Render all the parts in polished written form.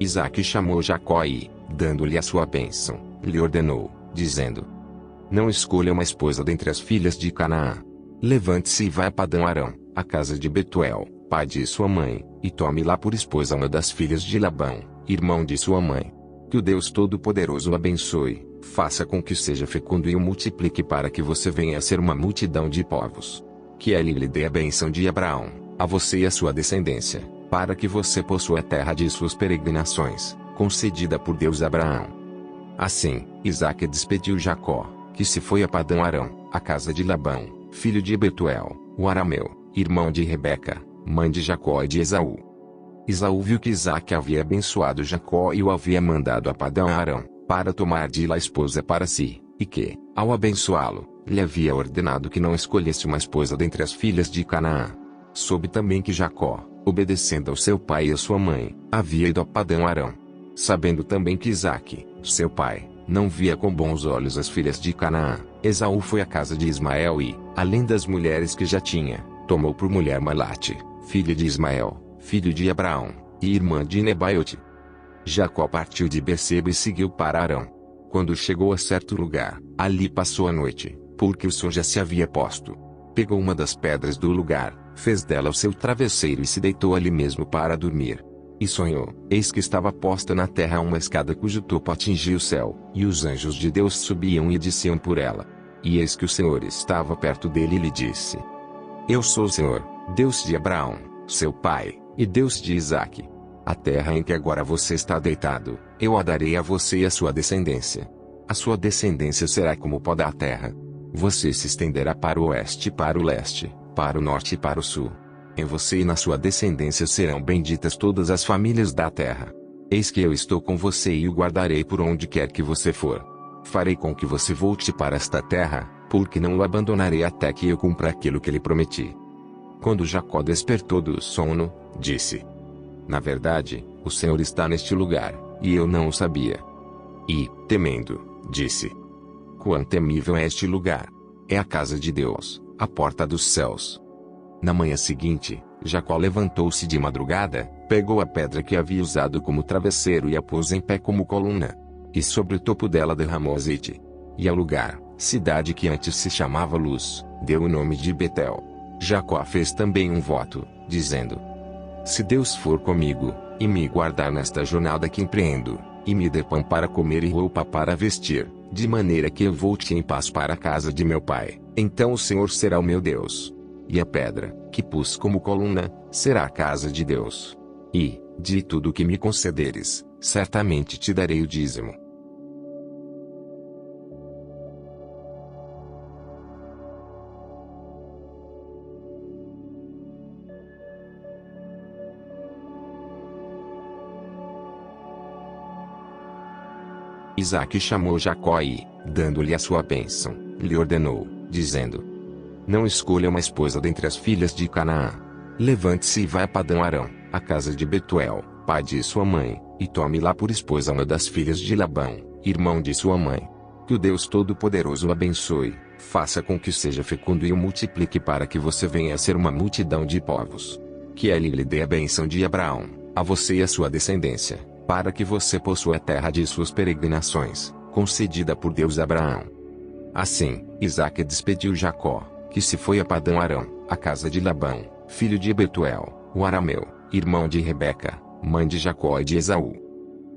Isaque chamou Jacó e, dando-lhe a sua bênção, lhe ordenou, dizendo: Não escolha uma esposa dentre as filhas de Canaã. Levante-se e vá a Padã-Arã, a casa de Betuel, pai de sua mãe, e tome lá por esposa uma das filhas de Labão, irmão de sua mãe. Que o Deus Todo-Poderoso o abençoe, faça com que seja fecundo e o multiplique para que você venha a ser uma multidão de povos. Que ele lhe dê a bênção de Abraão, a você e a sua descendência, para que você possua a terra de suas peregrinações, concedida por Deus a Abraão. Assim, Isaque despediu Jacó, que se foi a Padã-Arã, a casa de Labão, filho de Betuel, o arameu, irmão de Rebeca, mãe de Jacó e de Esaú. Esaú viu que Isaque havia abençoado Jacó e o havia mandado a Padã-Arã, para tomar de lá esposa para si, e que, ao abençoá-lo, lhe havia ordenado que não escolhesse uma esposa dentre as filhas de Canaã. Soube também que Jacó, obedecendo ao seu pai e à sua mãe, havia ido a Padã-Arã. Sabendo também que Isaque, seu pai, não via com bons olhos as filhas de Canaã, Esaú foi à casa de Ismael e, além das mulheres que já tinha, tomou por mulher Malate, filha de Ismael, filho de Abraão, e irmã de Nebaiote. Jacó partiu de Berseba e seguiu para Arã. Quando chegou a certo lugar, ali passou a noite, porque o sol já se havia posto. Pegou uma das pedras do lugar, fez dela o seu travesseiro e se deitou ali mesmo para dormir. E sonhou, eis que estava posta na terra uma escada cujo topo atingia o céu, e os anjos de Deus subiam e desciam por ela. E eis que o Senhor estava perto dele e lhe disse: Eu sou o Senhor, Deus de Abraão, seu pai, e Deus de Isaque. A terra em que agora você está deitado, eu a darei a você e a sua descendência. A sua descendência será como o pó da terra. Você se estenderá para o oeste e para o leste, para o norte e para o sul. Em você e na sua descendência serão benditas todas as famílias da terra. Eis que eu estou com você e o guardarei por onde quer que você for. Farei com que você volte para esta terra, porque não o abandonarei até que eu cumpra aquilo que lhe prometi. Quando Jacó despertou do sono, disse: Na verdade, o Senhor está neste lugar, e eu não o sabia. E, temendo, disse: Quão temível é este lugar! É a casa de Deus, a porta dos céus. Na manhã seguinte, Jacó levantou-se de madrugada, pegou a pedra que havia usado como travesseiro e a pôs em pé como coluna. E sobre o topo dela derramou azeite. E ao lugar, cidade que antes se chamava Luz, deu o nome de Betel. Jacó fez também um voto, dizendo: Se Deus for comigo, e me guardar nesta jornada que empreendo, e me der pão para comer e roupa para vestir, de maneira que eu volte em paz para a casa de meu pai, então o Senhor será o meu Deus. E a pedra, que pus como coluna, será a casa de Deus. E, de tudo o que me concederes, certamente te darei o dízimo. Isaque chamou Jacó e, dando-lhe a sua bênção, lhe ordenou, dizendo: Não escolha uma esposa dentre as filhas de Canaã. Levante-se e vá a Padã-Arã, a casa de Betuel, pai de sua mãe, e tome lá por esposa uma das filhas de Labão, irmão de sua mãe. Que o Deus Todo-Poderoso o abençoe, faça com que seja fecundo e o multiplique para que você venha a ser uma multidão de povos. Que ele lhe dê a bênção de Abraão, a você e a sua descendência, para que você possua a terra de suas peregrinações, concedida por Deus a Abraão. Assim, Isaque despediu Jacó, que se foi a Padã-Arã, a casa de Labão, filho de Betuel, o arameu, irmão de Rebeca, mãe de Jacó e de Esaú.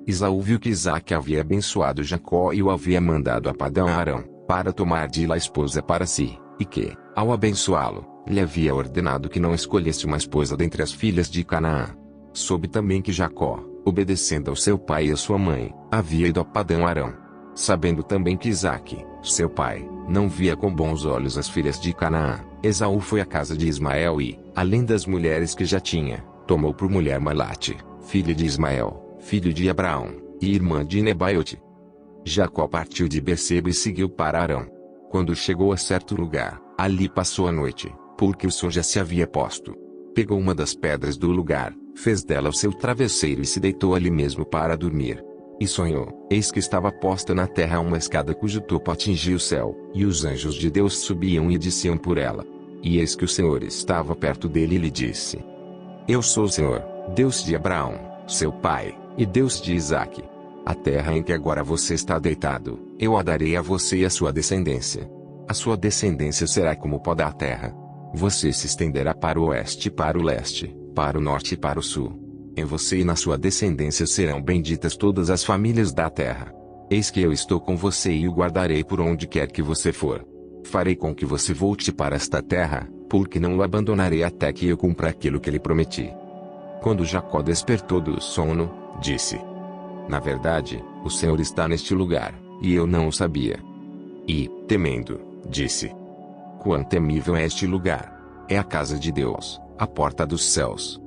Esaú viu que Isaque havia abençoado Jacó e o havia mandado a Padã-Arã, para tomar de lá esposa para si, e que, ao abençoá-lo, lhe havia ordenado que não escolhesse uma esposa dentre as filhas de Canaã. Soube também que Jacó, obedecendo ao seu pai e à sua mãe, havia ido a Padã-Arã. Sabendo também que Isaque, seu pai, não via com bons olhos as filhas de Canaã, Esaú foi à casa de Ismael e, além das mulheres que já tinha, tomou por mulher Malate, filha de Ismael, filho de Abraão, e irmã de Nebaiote. Jacó partiu de Berseba e seguiu para Arã. Quando chegou a certo lugar, ali passou a noite, porque o sol já se havia posto. Pegou uma das pedras do lugar, fez dela o seu travesseiro e se deitou ali mesmo para dormir. E sonhou, eis que estava posta na terra uma escada cujo topo atingia o céu, e os anjos de Deus subiam e desciam por ela. E eis que o Senhor estava perto dele e lhe disse: Eu sou o Senhor, Deus de Abraão, seu pai, E Deus de Isaque: a terra em que agora você está deitado, eu a darei a você e a sua descendência. A sua descendência será como o pó da terra. Você se estenderá para o oeste e para o leste, para o norte e para o sul. Em você e na sua descendência serão benditas todas as famílias da terra. Eis que eu estou com você e o guardarei por onde quer que você for. Farei com que você volte para esta terra, porque não o abandonarei até que eu cumpra aquilo que lhe prometi. Quando Jacó despertou do sono, disse: na verdade, o Senhor está neste lugar, e eu não o sabia. E, temendo, disse: quão temível é este lugar! É a casa de Deus, a porta dos céus.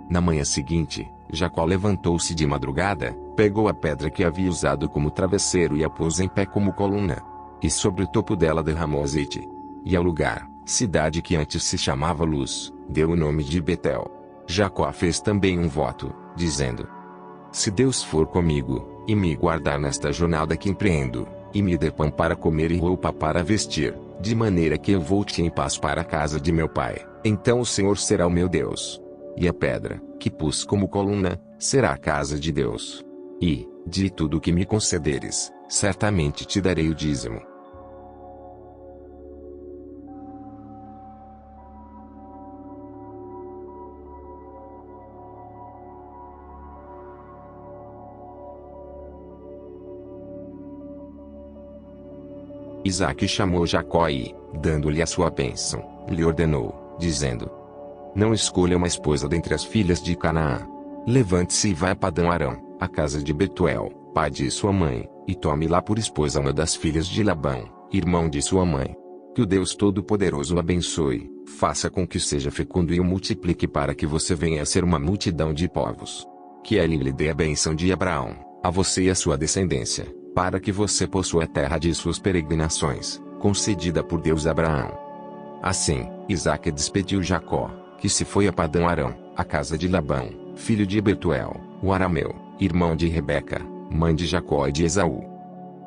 Na manhã seguinte, Jacó levantou-se de madrugada, pegou a pedra que havia usado como travesseiro e a pôs em pé como coluna. E sobre o topo dela derramou azeite. E ao lugar, cidade que antes se chamava Luz, deu o nome de Betel. Jacó fez também um voto, dizendo: se Deus for comigo, e me guardar nesta jornada que empreendo, e me der pão para comer e roupa para vestir, de maneira que eu volte em paz para a casa de meu pai, então o Senhor será o meu Deus. E a pedra, que pus como coluna, será a casa de Deus. E, de tudo o que me concederes, certamente te darei o dízimo. Isaque chamou Jacó e, dando-lhe a sua bênção, lhe ordenou, dizendo: não escolha uma esposa dentre as filhas de Canaã. Levante-se e vá a Padã-Arã, a casa de Betuel, pai de sua mãe, e tome lá por esposa uma das filhas de Labão, irmão de sua mãe. Que o Deus Todo-Poderoso o abençoe, faça com que seja fecundo e o multiplique para que você venha a ser uma multidão de povos. Que ele lhe dê a bênção de Abraão, a você e a sua descendência, para que você possua a terra de suas peregrinações, concedida por Deus a Abraão. Assim, Isaque despediu Jacó, que se foi a Padã-Arã, a casa de Labão, filho de Betuel, o arameu, irmão de Rebeca, mãe de Jacó e de Esaú.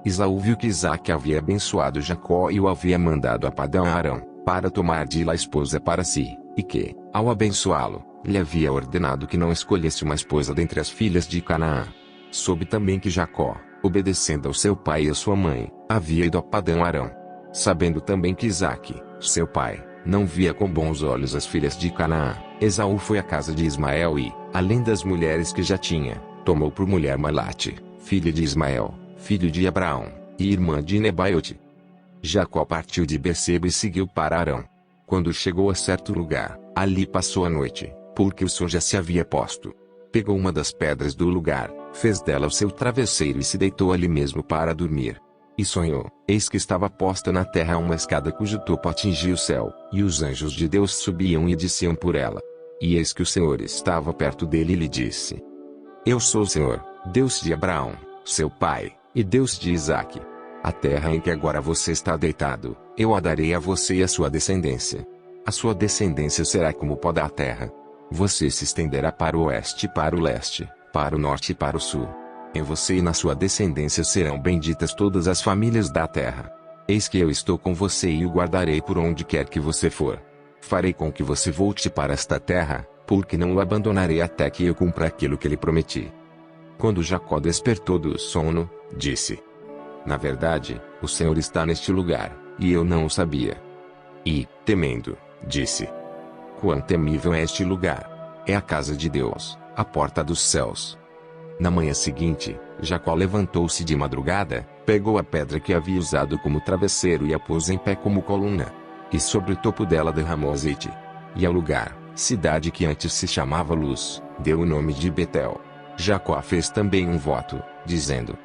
Esaú viu que Isaque havia abençoado Jacó e o havia mandado a Padã-Arã, para tomar de lá esposa para si, e que, ao abençoá-lo, lhe havia ordenado que não escolhesse uma esposa dentre as filhas de Canaã. Soube também que Jacó, obedecendo ao seu pai e à sua mãe, havia ido a Padã-Arã. Sabendo também que Isaque, seu pai, não via com bons olhos as filhas de Canaã, Esaú foi à casa de Ismael e, além das mulheres que já tinha, tomou por mulher Malate, filha de Ismael, filho de Abraão, e irmã de Nebaiote. Jacó partiu de Berseba e seguiu para Arã. Quando chegou a certo lugar, ali passou a noite, porque o sol já se havia posto. Pegou uma das pedras do lugar, fez dela o seu travesseiro e se deitou ali mesmo para dormir. E sonhou, eis que estava posta na terra uma escada cujo topo atingia o céu, e os anjos de Deus subiam e desciam por ela. E eis que o Senhor estava perto dele e lhe disse: eu sou o Senhor, Deus de Abraão, seu pai, e Deus de Isaque. A terra em que agora você está deitado, eu a darei a você e a sua descendência. A sua descendência será como o pó da terra. Você se estenderá para o oeste e para o leste, para o norte e para o sul. Em você e na sua descendência serão benditas todas as famílias da terra. Eis que eu estou com você e o guardarei por onde quer que você for. Farei com que você volte para esta terra, porque não o abandonarei até que eu cumpra aquilo que lhe prometi. Quando Jacó despertou do sono, disse: na verdade, o Senhor está neste lugar, e eu não o sabia. E, temendo, disse: quão temível é este lugar! É a casa de Deus, a porta dos céus. Na manhã seguinte, Jacó levantou-se de madrugada, pegou a pedra que havia usado como travesseiro e a pôs em pé como coluna. E sobre o topo dela derramou azeite. E ao lugar, cidade que antes se chamava Luz, deu o nome de Betel. Jacó fez também um voto, dizendo: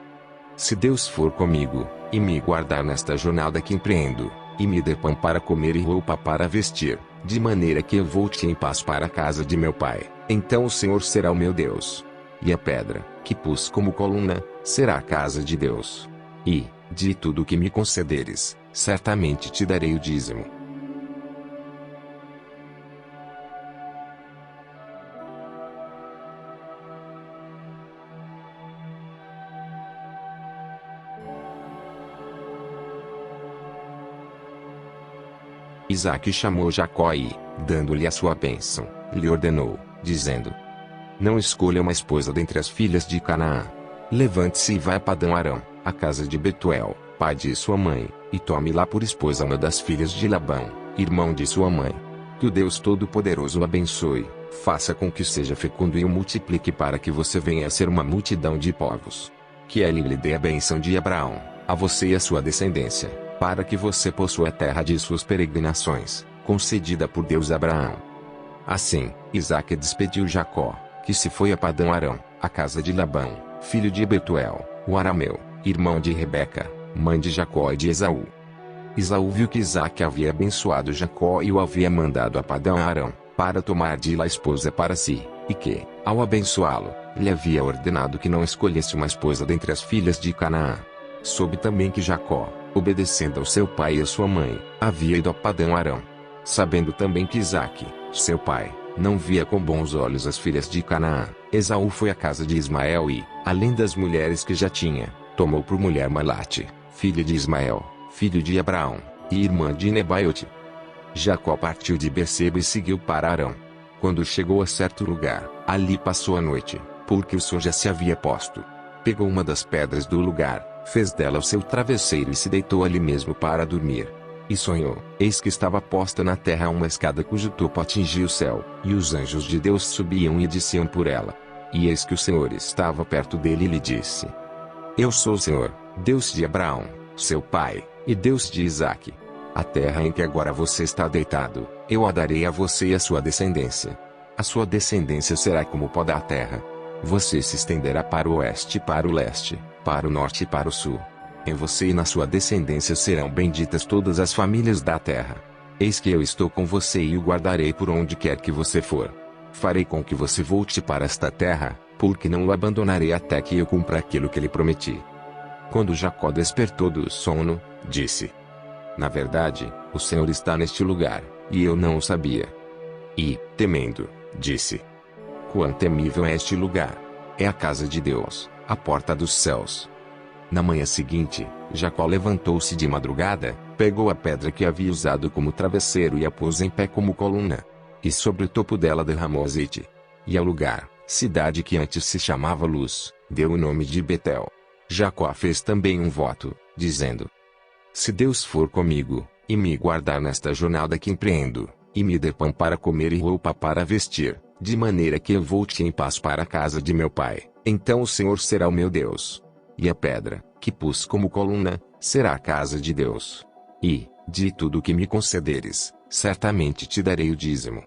se Deus for comigo, e me guardar nesta jornada que empreendo, e me der pão para comer e roupa para vestir, de maneira que eu volte em paz para a casa de meu pai, então o Senhor será o meu Deus. E a pedra, que pus como coluna, será a casa de Deus. E, de tudo o que me concederes, certamente te darei o dízimo. Isaque chamou Jacó e, dando-lhe a sua bênção, lhe ordenou, dizendo: Não escolha uma esposa dentre as filhas de Canaã. Levante-se e vá a Padã Arã, a casa de Betuel, pai de sua mãe, e tome lá por esposa uma das filhas de Labão, irmão de sua mãe. Que o Deus Todo-Poderoso o abençoe, faça com que seja fecundo e o multiplique para que você venha a ser uma multidão de povos. Que ele lhe dê a bênção de Abraão, a você e a sua descendência, para que você possua a terra de suas peregrinações, concedida por Deus a Abraão. Assim, Isaque despediu Jacó, que se foi a Padã Arã, a casa de Labão, filho de Betuel, o arameu, irmão de Rebeca, mãe de Jacó e de Esaú. Esaú viu que Isaque havia abençoado Jacó e o havia mandado a Padã Arã, para tomar de lá esposa para si, e que, ao abençoá-lo, lhe havia ordenado que não escolhesse uma esposa dentre as filhas de Canaã. Soube também que Jacó, obedecendo ao seu pai e à sua mãe, havia ido a Padã Arã. Sabendo também que Isaque, seu pai, não via com bons olhos as filhas de Canaã, Esaú foi à casa de Ismael e, além das mulheres que já tinha, tomou por mulher Malate, filha de Ismael, filho de Abraão, e irmã de Nebaiote. Jacó partiu de Berseba e seguiu para Arã. Quando chegou a certo lugar, ali passou a noite, porque o sol já se havia posto. Pegou uma das pedras do lugar, fez dela o seu travesseiro e se deitou ali mesmo para dormir. E sonhou, eis que estava posta na terra uma escada cujo topo atingia o céu, e os anjos de Deus subiam e desciam por ela. E eis que o Senhor estava perto dele e lhe disse: Eu sou o Senhor, Deus de Abraão, seu pai, e Deus de Isaque. A terra em que agora você está deitado, eu a darei a você e a sua descendência. A sua descendência será como o pó da terra. Você se estenderá para o oeste e para o leste, para o norte e para o sul. Em você e na sua descendência serão benditas todas as famílias da terra. Eis que eu estou com você e o guardarei por onde quer que você for. Farei com que você volte para esta terra, porque não o abandonarei até que eu cumpra aquilo que lhe prometi. Quando Jacó despertou do sono, disse: Na verdade, o Senhor está neste lugar, e eu não o sabia. E, temendo, disse: Quão temível é este lugar! É a casa de Deus, a porta dos céus. Na manhã seguinte, Jacó levantou-se de madrugada, pegou a pedra que havia usado como travesseiro e a pôs em pé como coluna. E sobre o topo dela derramou azeite. E ao lugar, cidade que antes se chamava Luz, deu o nome de Betel. Jacó fez também um voto, dizendo: Se Deus for comigo, e me guardar nesta jornada que empreendo, e me der pão para comer e roupa para vestir, de maneira que eu volte em paz para a casa de meu pai, então o Senhor será o meu Deus. E a pedra, que pus como coluna, será a casa de Deus. E, de tudo o que me concederes, certamente te darei o dízimo.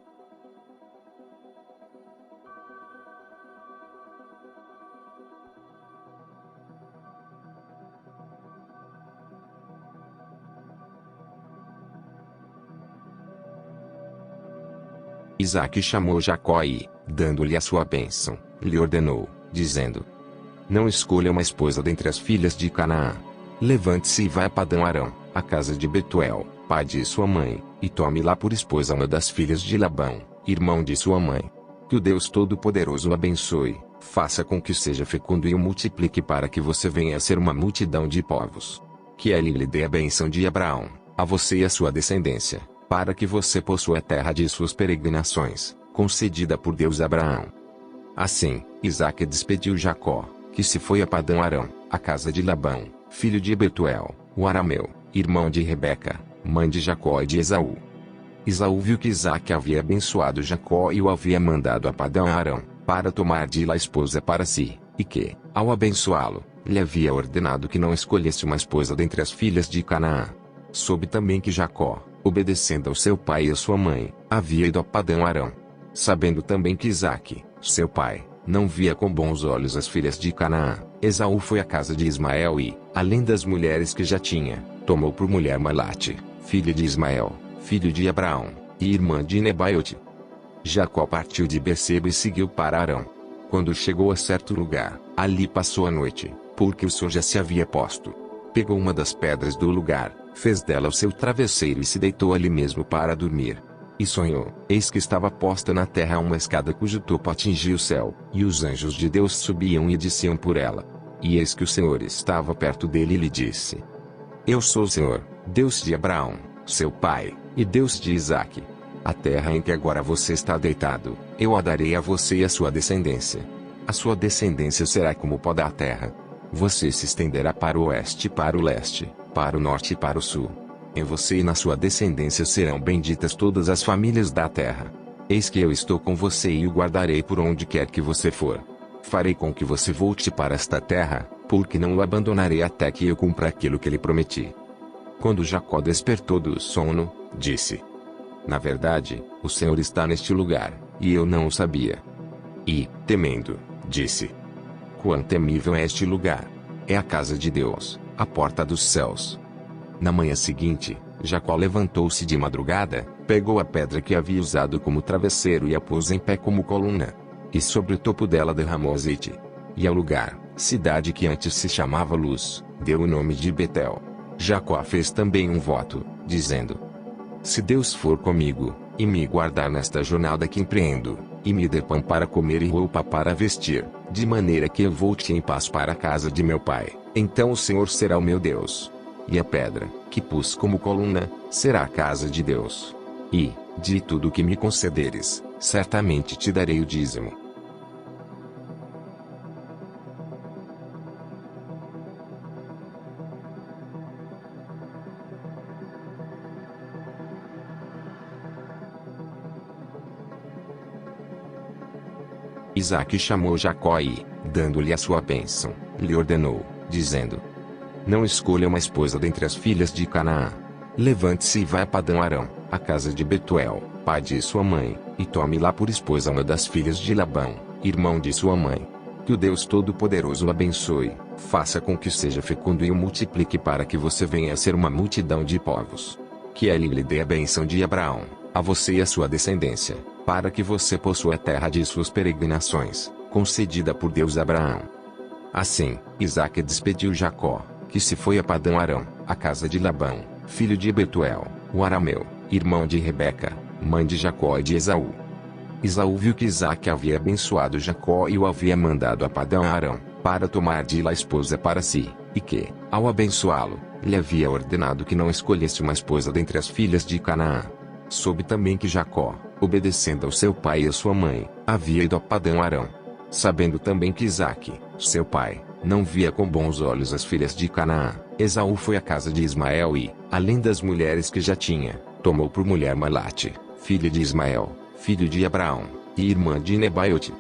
Isaque chamou Jacó e, dando-lhe a sua bênção, lhe ordenou, dizendo: Não escolha uma esposa dentre as filhas de Canaã. Levante-se e vá a Padã Arã, a casa de Betuel, pai de sua mãe, e tome lá por esposa uma das filhas de Labão, irmão de sua mãe. Que o Deus Todo-Poderoso o abençoe, faça com que seja fecundo e o multiplique para que você venha a ser uma multidão de povos. Que ele lhe dê a bênção de Abraão, a você e a sua descendência, para que você possua a terra de suas peregrinações, concedida por Deus a Abraão. Assim, Isaque despediu Jacó, que se foi a Padã Arã, a casa de Labão, filho de Betuel, o arameu, irmão de Rebeca, mãe de Jacó e de Esaú. Esaú viu que Isaque havia abençoado Jacó e o havia mandado a Padã Arã, para tomar de lá esposa para si, e que, ao abençoá-lo, lhe havia ordenado que não escolhesse uma esposa dentre as filhas de Canaã. Soube também que Jacó, obedecendo ao seu pai e à sua mãe, havia ido a Padã Arã. Sabendo também que Isaque, seu pai, não via com bons olhos as filhas de Canaã, Esaú foi à casa de Ismael e, além das mulheres que já tinha, tomou por mulher Malate, filha de Ismael, filho de Abraão, e irmã de Nebaiote. Jacó partiu de Berseba e seguiu para Arã. Quando chegou a certo lugar, ali passou a noite, porque o sol já se havia posto. Pegou uma das pedras do lugar, fez dela o seu travesseiro e se deitou ali mesmo para dormir. E sonhou, eis que estava posta na terra uma escada cujo topo atingia o céu, e os anjos de Deus subiam e desciam por ela. E eis que o Senhor estava perto dele e lhe disse: Eu sou o Senhor, Deus de Abraão, seu pai, e Deus de Isaque. A terra em que agora você está deitado, eu a darei a você e a sua descendência. A sua descendência será como o pó da terra. Você se estenderá para o oeste e para o leste, para o norte e para o sul. Em você e na sua descendência serão benditas todas as famílias da terra. Eis que eu estou com você e o guardarei por onde quer que você for. Farei com que você volte para esta terra, porque não o abandonarei até que eu cumpra aquilo que lhe prometi. Quando Jacó despertou do sono, disse: Na verdade, o Senhor está neste lugar, e eu não o sabia. E, temendo, disse: Quão temível é este lugar! É a casa de Deus, a porta dos céus. Na manhã seguinte, Jacó levantou-se de madrugada, pegou a pedra que havia usado como travesseiro e a pôs em pé como coluna. E sobre o topo dela derramou azeite. E ao lugar, cidade que antes se chamava Luz, deu o nome de Betel. Jacó fez também um voto, dizendo: Se Deus for comigo, e me guardar nesta jornada que empreendo, e me der pão para comer e roupa para vestir, de maneira que eu volte em paz para a casa de meu pai, então o Senhor será o meu Deus. E a pedra, que pus como coluna, será a casa de Deus. E, de tudo o que me concederes, certamente te darei o dízimo. Isaque chamou Jacó e, dando-lhe a sua bênção, lhe ordenou, dizendo: Não escolha uma esposa dentre as filhas de Canaã. Levante-se e vá a Padã-Arã, a casa de Betuel, pai de sua mãe, e tome lá por esposa uma das filhas de Labão, irmão de sua mãe. Que o Deus Todo-Poderoso o abençoe, faça com que seja fecundo e o multiplique para que você venha a ser uma multidão de povos. Que ele lhe dê a bênção de Abraão, a você e a sua descendência, para que você possua a terra de suas peregrinações, concedida por Deus a Abraão. Assim, Isaque despediu Jacó, que se foi a Padã-Arã, a casa de Labão, filho de Betuel, o arameu, irmão de Rebeca, mãe de Jacó e de Esaú. Esaú viu que Isaque havia abençoado Jacó e o havia mandado a Padã-Arã, para tomar de lá esposa para si, e que, ao abençoá-lo, lhe havia ordenado que não escolhesse uma esposa dentre as filhas de Canaã. Soube também que Jacó, obedecendo ao seu pai e à sua mãe, havia ido a Padã-Arã. Sabendo também que Isaque, seu pai, não via com bons olhos as filhas de Canaã, Esaú foi à casa de Ismael e, além das mulheres que já tinha, tomou por mulher Malate, filha de Ismael, filho de Abraão, e irmã de Nebaiote.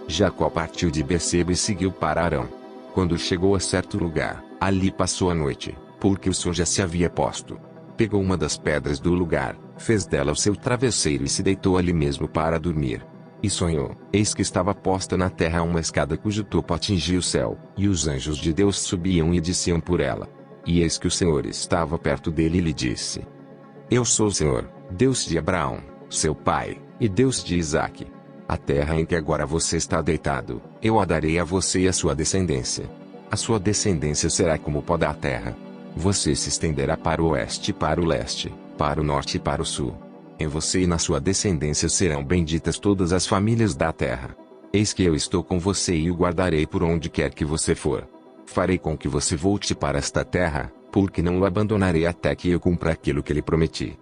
Jacó partiu de Berseba e seguiu para Arã. Quando chegou a certo lugar, ali passou a noite, porque o sol já se havia posto. Pegou uma das pedras do lugar, fez dela o seu travesseiro e se deitou ali mesmo para dormir. E sonhou, eis que estava posta na terra uma escada cujo topo atingia o céu, e os anjos de Deus subiam e desciam por ela. E eis que o Senhor estava perto dele e lhe disse: Eu sou o Senhor, Deus de Abraão, seu pai, e Deus de Isaque. A terra em que agora você está deitado, eu a darei a você e a sua descendência. A sua descendência será como o pó da terra. Você se estenderá para o oeste e para o leste, para o norte e para o sul. Em você e na sua descendência serão benditas todas as famílias da terra. Eis que eu estou com você e o guardarei por onde quer que você for. Farei com que você volte para esta terra, porque não o abandonarei até que eu cumpra aquilo que lhe prometi.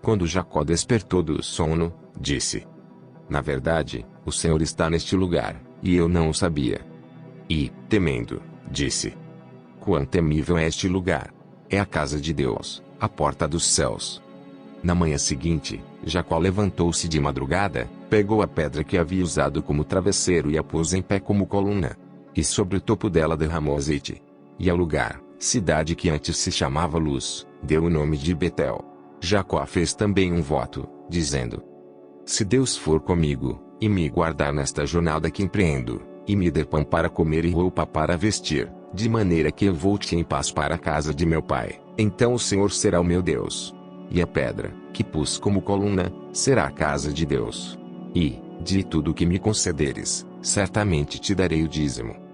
Quando Jacó despertou do sono, disse: Na verdade, o Senhor está neste lugar, e eu não o sabia. E, temendo, disse: Quão temível é este lugar! É a casa de Deus, a porta dos céus. Na manhã seguinte, Jacó levantou-se de madrugada, pegou a pedra que havia usado como travesseiro e a pôs em pé como coluna. E sobre o topo dela derramou azeite. E ao lugar, cidade que antes se chamava Luz, deu o nome de Betel. Jacó fez também um voto, dizendo: Se Deus for comigo, e me guardar nesta jornada que empreendo, e me der pão para comer e roupa para vestir, de maneira que eu volte em paz para a casa de meu pai, então o Senhor será o meu Deus. E a pedra, que pus como coluna, será a casa de Deus. E, de tudo o que me concederes, certamente te darei o dízimo.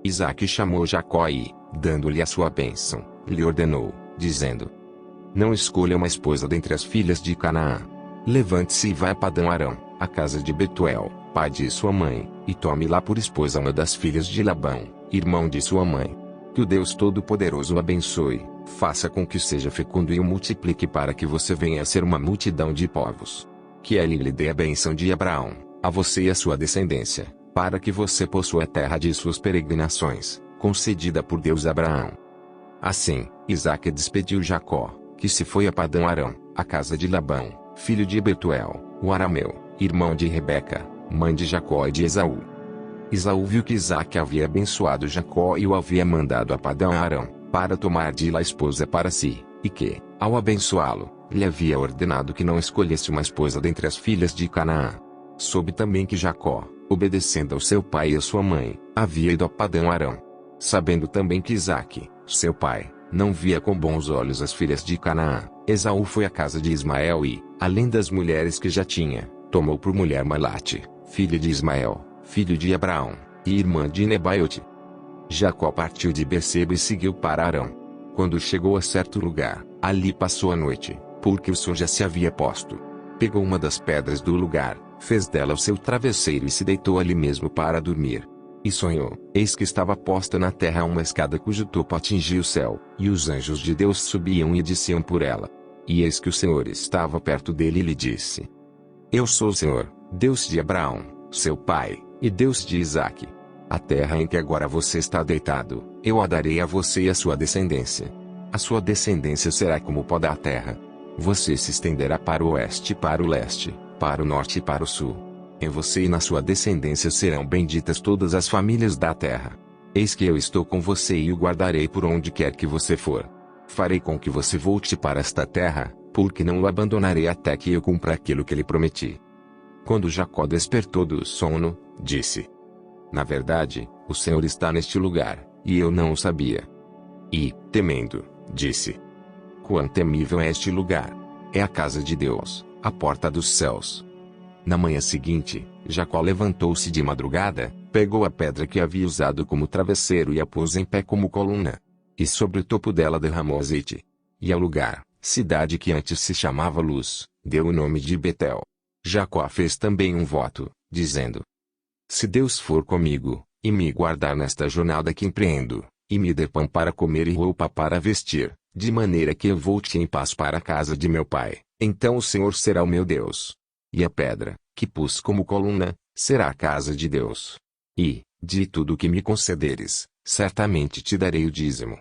Isaque chamou Jacó e, dando-lhe a sua bênção, lhe ordenou, dizendo: Não escolha uma esposa dentre as filhas de Canaã. Levante-se e vá a Padã-Arã, a casa de Betuel, pai de sua mãe, e tome lá por esposa uma das filhas de Labão, irmão de sua mãe. Que o Deus Todo-Poderoso o abençoe, faça com que seja fecundo e o multiplique para que você venha a ser uma multidão de povos. Que ele lhe dê a bênção de Abraão, a você e a sua descendência, para que você possua a terra de suas peregrinações, concedida por Deus a Abraão. Assim, Isaque despediu Jacó, que se foi a Padã-Arã, a casa de Labão, filho de Betuel, o arameu, irmão de Rebeca, mãe de Jacó e de Esaú. Esaú viu que Isaque havia abençoado Jacó e o havia mandado a Padã-Arã, para tomar de lá esposa para si, e que, ao abençoá-lo, lhe havia ordenado que não escolhesse uma esposa dentre as filhas de Canaã. Soube também que Jacó, obedecendo ao seu pai e à sua mãe, havia ido a Padã-Arã. Sabendo também que Isaque, seu pai, não via com bons olhos as filhas de Canaã, Esaú foi à casa de Ismael e, além das mulheres que já tinha, tomou por mulher Malate, filha de Ismael, filho de Abraão, e irmã de Nebaiote. Jacó partiu de Berseba e seguiu para Arã. Quando chegou a certo lugar, ali passou a noite, porque o sol já se havia posto. Pegou uma das pedras do lugar, fez dela o seu travesseiro e se deitou ali mesmo para dormir. E sonhou, eis que estava posta na terra uma escada cujo topo atingia o céu, e os anjos de Deus subiam e desciam por ela. E eis que o Senhor estava perto dele e lhe disse: Eu sou o Senhor, Deus de Abraão, seu pai, e Deus de Isaque. A terra em que agora você está deitado, eu a darei a você e a sua descendência. A sua descendência será como o pó da terra. Você se estenderá para o oeste e para o leste, para o norte e para o sul. Em você e na sua descendência serão benditas todas as famílias da terra. Eis que eu estou com você e o guardarei por onde quer que você for. Farei com que você volte para esta terra, porque não o abandonarei até que eu cumpra aquilo que lhe prometi. Quando Jacó despertou do sono, disse: Na verdade, o Senhor está neste lugar, e eu não o sabia. E, temendo, disse: Quão temível é este lugar! É a casa de Deus, a porta dos céus. Na manhã seguinte, Jacó levantou-se de madrugada, pegou a pedra que havia usado como travesseiro e a pôs em pé como coluna. E sobre o topo dela derramou azeite. E ao lugar, cidade que antes se chamava Luz, deu o nome de Betel. Jacó fez também um voto, dizendo: Se Deus for comigo, e me guardar nesta jornada que empreendo, e me der pão para comer e roupa para vestir, de maneira que eu volte em paz para a casa de meu pai, então o Senhor será o meu Deus. E a pedra, que pus como coluna, será a casa de Deus. E, de tudo o que me concederes, certamente te darei o dízimo.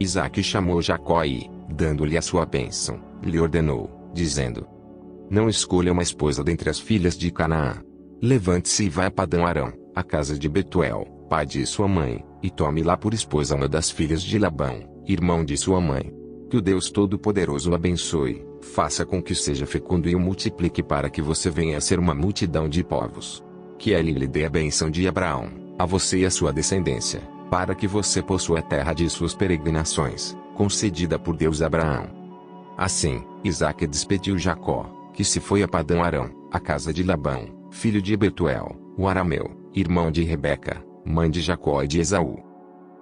Isaque chamou Jacó e, dando-lhe a sua bênção, lhe ordenou, dizendo: Não escolha uma esposa dentre as filhas de Canaã. Levante-se e vá a Padã-Arã, a casa de Betuel, pai de sua mãe, e tome lá por esposa uma das filhas de Labão, irmão de sua mãe. Que o Deus Todo-Poderoso o abençoe, faça com que seja fecundo e o multiplique para que você venha a ser uma multidão de povos. Que ele lhe dê a bênção de Abraão, a você e a sua descendência, para que você possua a terra de suas peregrinações, concedida por Deus a Abraão. Assim, Isaque despediu Jacó, que se foi a Padã-Arã, a casa de Labão, filho de Betuel, o arameu, irmão de Rebeca, mãe de Jacó e de Esaú.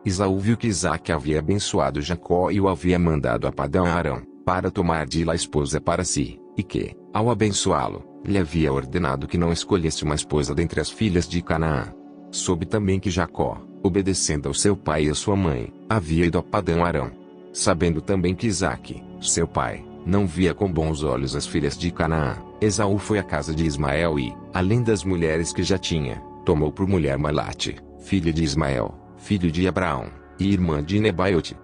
Esaú viu que Isaque havia abençoado Jacó e o havia mandado a Padã-Arã, para tomar de lá esposa para si, e que, ao abençoá-lo, lhe havia ordenado que não escolhesse uma esposa dentre as filhas de Canaã. Soube também que Jacó, obedecendo ao seu pai e à sua mãe, havia ido a Padã-Arã. Sabendo também que Isaque, seu pai, não via com bons olhos as filhas de Canaã, Esaú foi à casa de Ismael e, além das mulheres que já tinha, tomou por mulher Malate, filha de Ismael, filho de Abraão, e irmã de Nebaiote.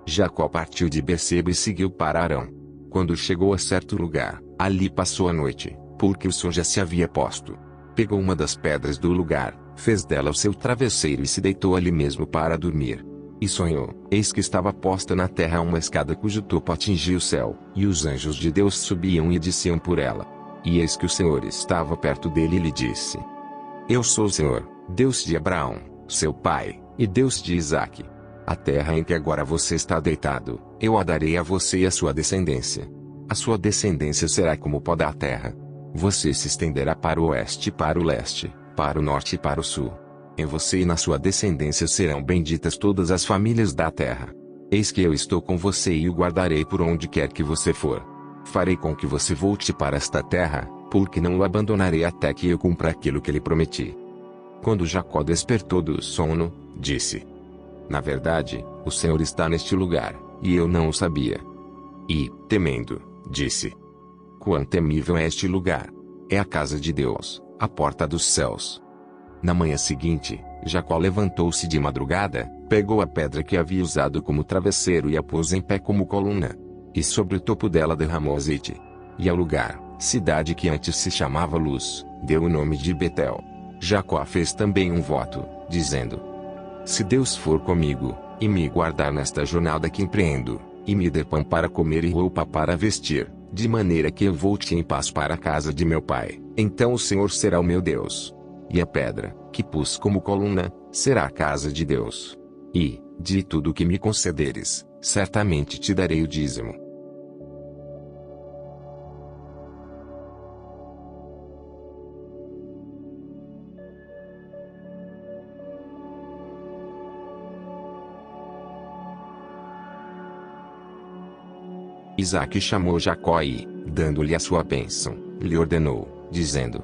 Jacó partiu de Berseba e seguiu para Arã. Quando chegou a certo lugar, ali passou a noite, porque o sol já se havia posto. Pegou uma das pedras do lugar, fez dela o seu travesseiro e se deitou ali mesmo para dormir. E sonhou, eis que estava posta na terra uma escada cujo topo atingia o céu, e os anjos de Deus subiam e desciam por ela. E eis que o Senhor estava perto dele e lhe disse: Eu sou o Senhor, Deus de Abraão, seu pai, e Deus de Isaque. A terra em que agora você está deitado, eu a darei a você e a sua descendência. A sua descendência será como o pó da terra. Você se estenderá para o oeste e para o leste, para o norte e para o sul. Em você e na sua descendência serão benditas todas as famílias da terra. Eis que eu estou com você e o guardarei por onde quer que você for. Farei com que você volte para esta terra, porque não o abandonarei até que eu cumpra aquilo que lhe prometi. Quando Jacó despertou do sono, disse: Na verdade, o Senhor está neste lugar, e eu não o sabia. E, temendo, disse: Quão temível é este lugar! É a casa de Deus, a porta dos céus. Na manhã seguinte, Jacó levantou-se de madrugada, pegou a pedra que havia usado como travesseiro e a pôs em pé como coluna. E sobre o topo dela derramou azeite. E ao lugar, cidade que antes se chamava Luz, deu o nome de Betel. Jacó fez também um voto, dizendo: Se Deus for comigo, e me guardar nesta jornada que empreendo, e me der pão para comer e roupa para vestir, de maneira que eu volte em paz para a casa de meu pai, então o Senhor será o meu Deus. E a pedra, que pus como coluna, será a casa de Deus. E, de tudo o que me concederes, certamente te darei o dízimo. Isaque chamou Jacó e, dando-lhe a sua bênção, lhe ordenou, dizendo: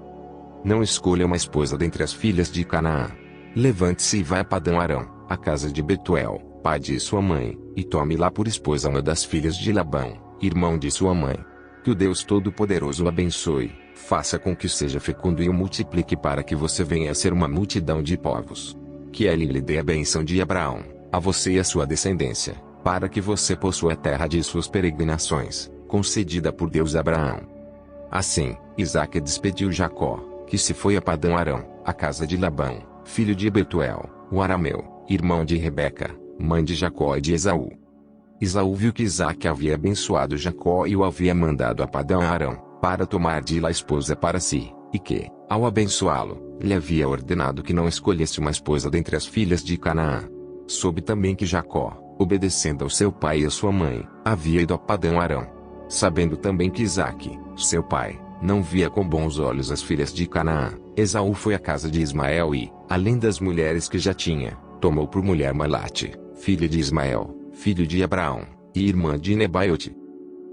Não escolha uma esposa dentre as filhas de Canaã. Levante-se e vá a Padã-Arã, a casa de Betuel, pai de sua mãe, e tome lá por esposa uma das filhas de Labão, irmão de sua mãe. Que o Deus Todo-Poderoso o abençoe, faça com que seja fecundo e o multiplique para que você venha a ser uma multidão de povos. Que ele lhe dê a bênção de Abraão, a você e a sua descendência, para que você possua a terra de suas peregrinações, concedida por Deus a Abraão. Assim, Isaque despediu Jacó, que se foi a Padã-Arã, a casa de Labão, filho de Betuel, o arameu, irmão de Rebeca, mãe de Jacó e de Esaú. Esaú viu que Isaque havia abençoado Jacó e o havia mandado a Padã-Arã, para tomar de lá esposa para si, e que, ao abençoá-lo, lhe havia ordenado que não escolhesse uma esposa dentre as filhas de Canaã. Soube também que Jacó, obedecendo ao seu pai e à sua mãe, havia ido a Padã-Arã. Sabendo também que Isaque, seu pai, não via com bons olhos as filhas de Canaã, Esaú foi à casa de Ismael e, além das mulheres que já tinha, tomou por mulher Malate, filha de Ismael, filho de Abraão, e irmã de Nebaiote.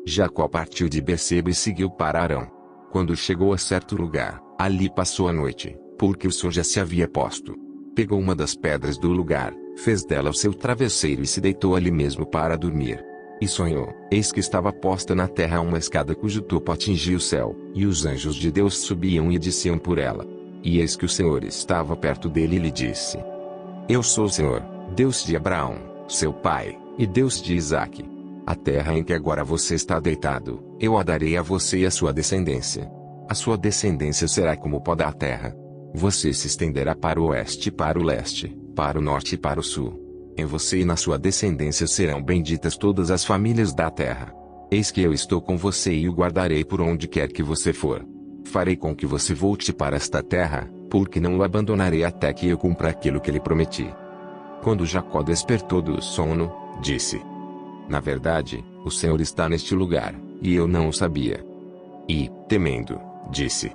Jacó partiu de Berseba e seguiu para Arã. Quando chegou a certo lugar, ali passou a noite, porque o sol já se havia posto. Pegou uma das pedras do lugar, fez dela o seu travesseiro e se deitou ali mesmo para dormir. E sonhou, eis que estava posta na terra uma escada cujo topo atingia o céu, e os anjos de Deus subiam e desciam por ela. E eis que o Senhor estava perto dele e lhe disse: Eu sou o Senhor, Deus de Abraão, seu pai, e Deus de Isaque. A terra em que agora você está deitado, eu a darei a você e a sua descendência. A sua descendência será como o pó da terra. Você se estenderá para o oeste e para o leste, para o norte e para o sul. Em você e na sua descendência serão benditas todas as famílias da terra. Eis que eu estou com você e o guardarei por onde quer que você for. Farei com que você volte para esta terra, porque não o abandonarei até que eu cumpra aquilo que lhe prometi. Quando Jacó despertou do sono, disse: Na verdade, o Senhor está neste lugar, e eu não o sabia. E, temendo, disse: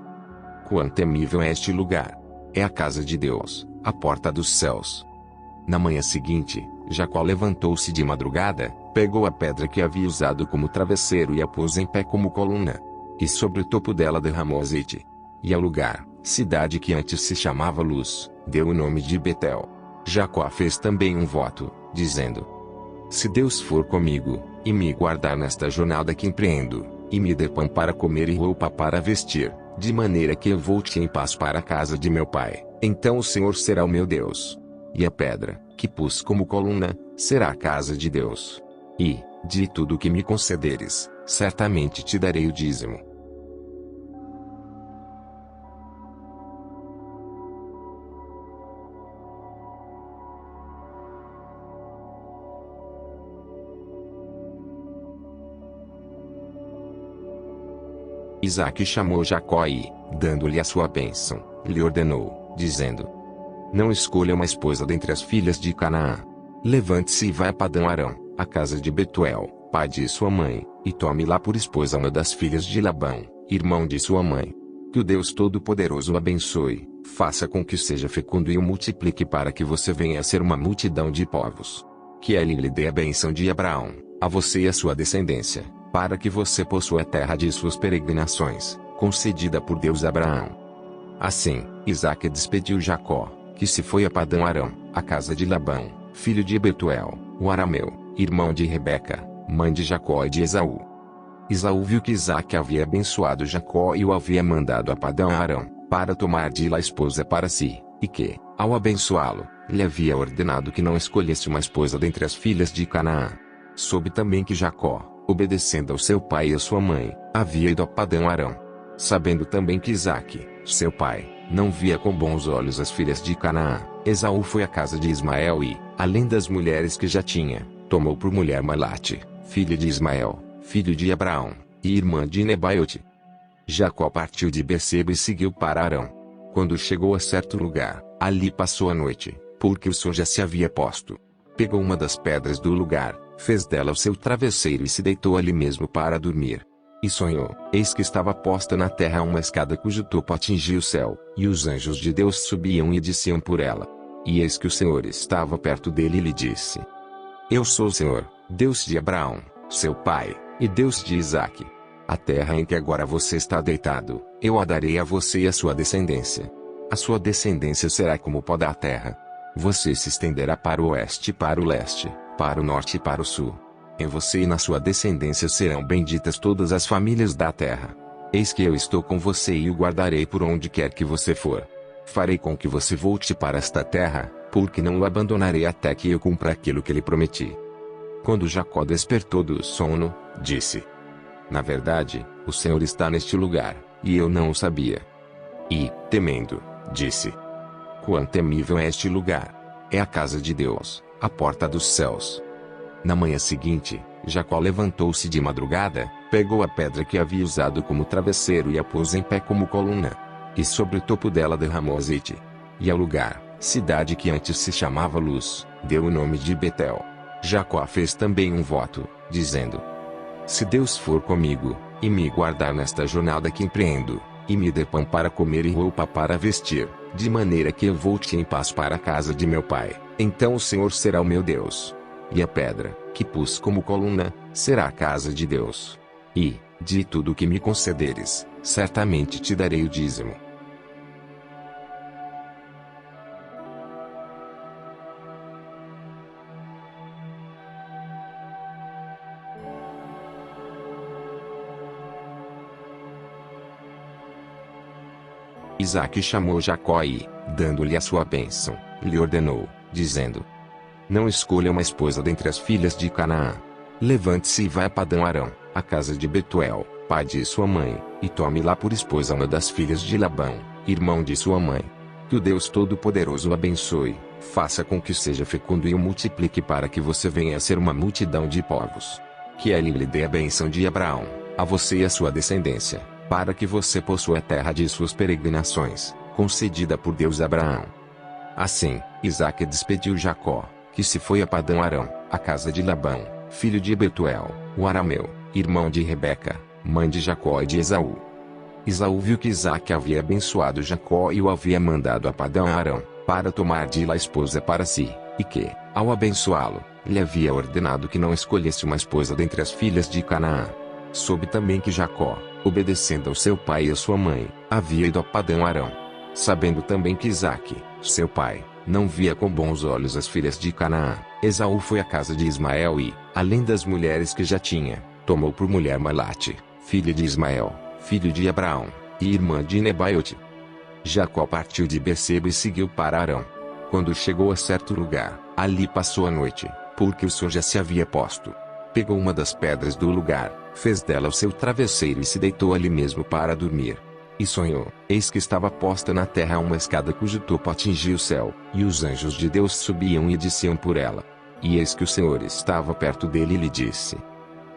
Quão temível é este lugar! É a casa de Deus, a porta dos céus. Na manhã seguinte, Jacó levantou-se de madrugada, pegou a pedra que havia usado como travesseiro e a pôs em pé como coluna. E sobre o topo dela derramou azeite. E ao lugar, cidade que antes se chamava Luz, deu o nome de Betel. Jacó fez também um voto, dizendo: Se Deus for comigo, e me guardar nesta jornada que empreendo, e me der pão para comer e roupa para vestir, de maneira que eu volte em paz para a casa de meu pai, então o Senhor será o meu Deus. E a pedra, que pus como coluna, será a casa de Deus. E, de tudo o que me concederes, certamente te darei o dízimo. Isaque chamou Jacó e, dando-lhe a sua bênção, lhe ordenou, dizendo: Não escolha uma esposa dentre as filhas de Canaã. Levante-se e vá a Padã-Arã, a casa de Betuel, pai de sua mãe, e tome lá por esposa uma das filhas de Labão, irmão de sua mãe. Que o Deus Todo-Poderoso o abençoe, faça com que seja fecundo e o multiplique para que você venha a ser uma multidão de povos. Que ele lhe dê a bênção de Abraão, a você e a sua descendência, para que você possua a terra de suas peregrinações, concedida por Deus a Abraão. Assim, Isaque despediu Jacó, que se foi a Padã Arã, a casa de Labão, filho de Betuel, o arameu, irmão de Rebeca, mãe de Jacó e de Esaú. Esaú viu que Isaque havia abençoado Jacó e o havia mandado a Padã Arã, para tomar de lá esposa para si, e que, ao abençoá-lo, lhe havia ordenado que não escolhesse uma esposa dentre as filhas de Canaã. Soube também que Jacó, obedecendo ao seu pai e à sua mãe, havia ido a Padã Arã. Sabendo também que Isaque, seu pai, não via com bons olhos as filhas de Canaã, Esaú foi à casa de Ismael e, além das mulheres que já tinha, tomou por mulher Malate, filha de Ismael, filho de Abraão, e irmã de Nebaiote. Jacó partiu de Berseba e seguiu para Arã. Quando chegou a certo lugar, ali passou a noite, porque o sol já se havia posto. Pegou uma das pedras do lugar, fez dela o seu travesseiro e se deitou ali mesmo para dormir. E sonhou, eis que estava posta na terra uma escada cujo topo atingia o céu, e os anjos de Deus subiam e desciam por ela. E eis que o Senhor estava perto dele e lhe disse: Eu sou o Senhor, Deus de Abraão, seu pai, e Deus de Isaque. A terra em que agora você está deitado, eu a darei a você e a sua descendência. A sua descendência será como o pó da terra. Você se estenderá para o oeste e para o leste, para o norte e para o sul. Em você e na sua descendência serão benditas todas as famílias da terra. Eis que eu estou com você e o guardarei por onde quer que você for. Farei com que você volte para esta terra, porque não o abandonarei até que eu cumpra aquilo que lhe prometi. Quando Jacó despertou do sono, disse: Na verdade, o Senhor está neste lugar, e eu não o sabia. E, temendo, disse: Quão temível é este lugar! É a casa de Deus, a porta dos céus. Na manhã seguinte, Jacó levantou-se de madrugada, pegou a pedra que havia usado como travesseiro e a pôs em pé como coluna. E sobre o topo dela derramou azeite. E ao lugar, cidade que antes se chamava Luz, deu o nome de Betel. Jacó fez também um voto, dizendo: Se Deus for comigo, e me guardar nesta jornada que empreendo, e me der pão para comer e roupa para vestir, de maneira que eu volte em paz para a casa de meu pai, então o Senhor será o meu Deus. E a pedra, que pus como coluna, será a casa de Deus. E, de tudo o que me concederes, certamente te darei o dízimo. Isaque chamou Jacó e, dando-lhe a sua bênção, lhe ordenou, dizendo: Não escolha uma esposa dentre as filhas de Canaã. Levante-se e vá a Padã Arã, a casa de Betuel, pai de sua mãe, e tome lá por esposa uma das filhas de Labão, irmão de sua mãe. Que o Deus Todo-Poderoso o abençoe, faça com que seja fecundo e o multiplique para que você venha a ser uma multidão de povos. Que ele lhe dê a bênção de Abraão, a você e a sua descendência, para que você possua a terra de suas peregrinações, concedida por Deus a Abraão. Assim, Isaque despediu Jacó, que se foi a Padã Arã, a casa de Labão, filho de Betuel, o arameu, irmão de Rebeca, mãe de Jacó e de Esaú. Esaú viu que Isaque havia abençoado Jacó e o havia mandado a Padã Arã, para tomar de lá esposa para si, e que, ao abençoá-lo, lhe havia ordenado que não escolhesse uma esposa dentre as filhas de Canaã. Soube também que Jacó, obedecendo ao seu pai e à sua mãe, havia ido a Padã Arã. Sabendo também que Isaque, seu pai, não via com bons olhos as filhas de Canaã, Esaú foi à casa de Ismael e, além das mulheres que já tinha, tomou por mulher Malate, filha de Ismael, filho de Abraão, e irmã de Nebaiote. Jacó partiu de Berseba e seguiu para Arã. Quando chegou a certo lugar, ali passou a noite, porque o sol já se havia posto. Pegou uma das pedras do lugar, fez dela o seu travesseiro e se deitou ali mesmo para dormir. E sonhou, eis que estava posta na terra uma escada cujo topo atingia o céu, e os anjos de Deus subiam e desciam por ela. E eis que o Senhor estava perto dele e lhe disse: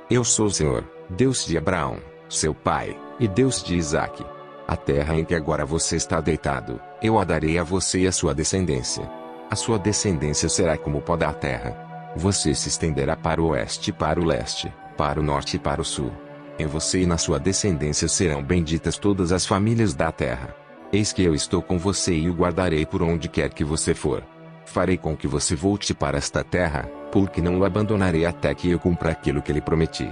Eu sou o Senhor, Deus de Abraão, seu pai, e Deus de Isaque. A terra em que agora você está deitado, eu a darei a você e a sua descendência. A sua descendência será como o pó da terra. Você se estenderá para o oeste e para o leste, para o norte e para o sul. Em você e na sua descendência serão benditas todas as famílias da terra. Eis que eu estou com você e o guardarei por onde quer que você for. Farei com que você volte para esta terra, porque não o abandonarei até que eu cumpra aquilo que lhe prometi.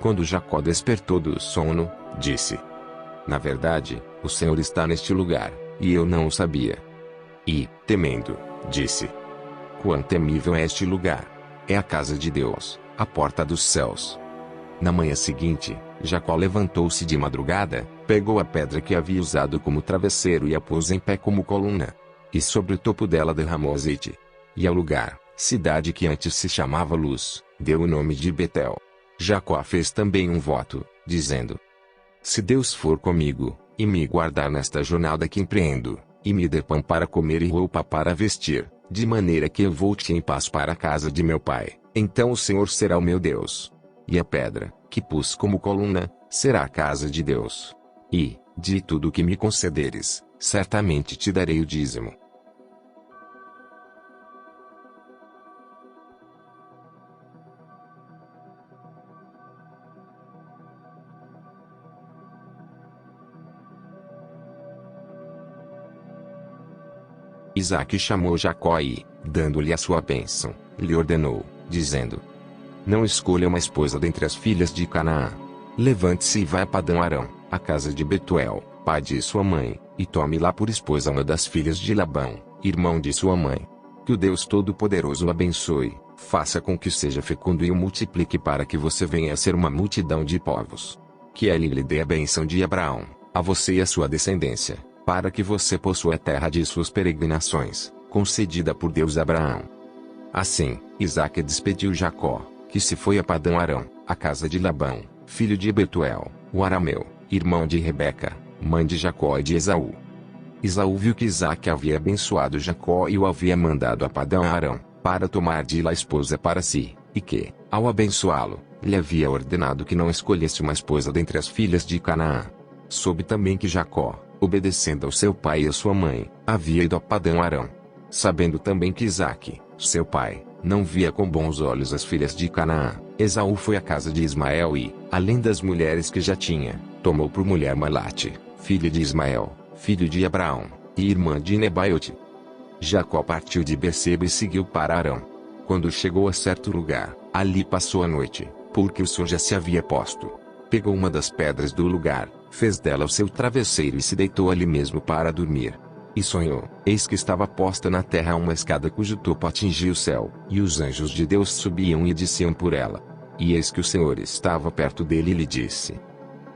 Quando Jacó despertou do sono, disse: Na verdade, o Senhor está neste lugar, e eu não o sabia. E, temendo, disse: Quão temível é este lugar! É a casa de Deus, a porta dos céus. Na manhã seguinte, Jacó levantou-se de madrugada, pegou a pedra que havia usado como travesseiro e a pôs em pé como coluna. E sobre o topo dela derramou azeite. E ao lugar, cidade que antes se chamava Luz, deu o nome de Betel. Jacó fez também um voto, dizendo: Se Deus for comigo, e me guardar nesta jornada que empreendo, e me der pão para comer e roupa para vestir, de maneira que eu volte em paz para a casa de meu pai, então o Senhor será o meu Deus. E a pedra, que pus como coluna, será a casa de Deus. E, de tudo o que me concederes, certamente te darei o dízimo. Isaque chamou Jacó e, dando-lhe a sua bênção, lhe ordenou, dizendo: Não escolha uma esposa dentre as filhas de Canaã. Levante-se e vá a Padã-Arã, a casa de Betuel, pai de sua mãe, e tome lá por esposa uma das filhas de Labão, irmão de sua mãe. Que o Deus Todo-Poderoso o abençoe, faça com que seja fecundo e o multiplique para que você venha a ser uma multidão de povos. Que ele lhe dê a bênção de Abraão, a você e a sua descendência, para que você possua a terra de suas peregrinações, concedida por Deus a Abraão. Assim, Isaque despediu Jacó, que se foi a Padã-Arã, a casa de Labão, filho de Betuel, o arameu, irmão de Rebeca, mãe de Jacó e de Esaú. Esaú viu que Isaque havia abençoado Jacó e o havia mandado a Padã-Arã, para tomar de lá esposa para si, e que, ao abençoá-lo, lhe havia ordenado que não escolhesse uma esposa dentre as filhas de Canaã. Soube também que Jacó, obedecendo ao seu pai e à sua mãe, havia ido a Padã-Arã. Sabendo também que Isaque, seu pai, não via com bons olhos as filhas de Canaã, Esaú foi à casa de Ismael e, além das mulheres que já tinha, tomou por mulher Malate, filha de Ismael, filho de Abraão, e irmã de Nebaiote. Jacó partiu de Berseba e seguiu para Arã. Quando chegou a certo lugar, ali passou a noite, porque o sol já se havia posto. Pegou uma das pedras do lugar, fez dela o seu travesseiro e se deitou ali mesmo para dormir. E sonhou, eis que estava posta na terra uma escada cujo topo atingia o céu, e os anjos de Deus subiam e desciam por ela. E eis que o Senhor estava perto dele e lhe disse: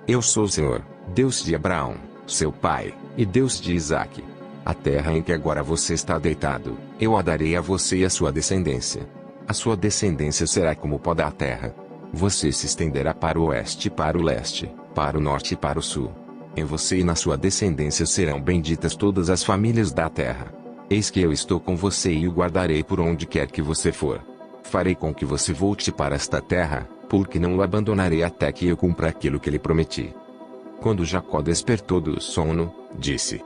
Eu sou o Senhor, Deus de Abraão, seu pai, e Deus de Isaque. A terra em que agora você está deitado, eu a darei a você e a sua descendência. A sua descendência será como o pó da terra. Você se estenderá para o oeste e para o leste, para o norte e para o sul. Em você e na sua descendência serão benditas todas as famílias da terra. Eis que eu estou com você e o guardarei por onde quer que você for. Farei com que você volte para esta terra, porque não o abandonarei até que eu cumpra aquilo que lhe prometi. Quando Jacó despertou do sono, disse: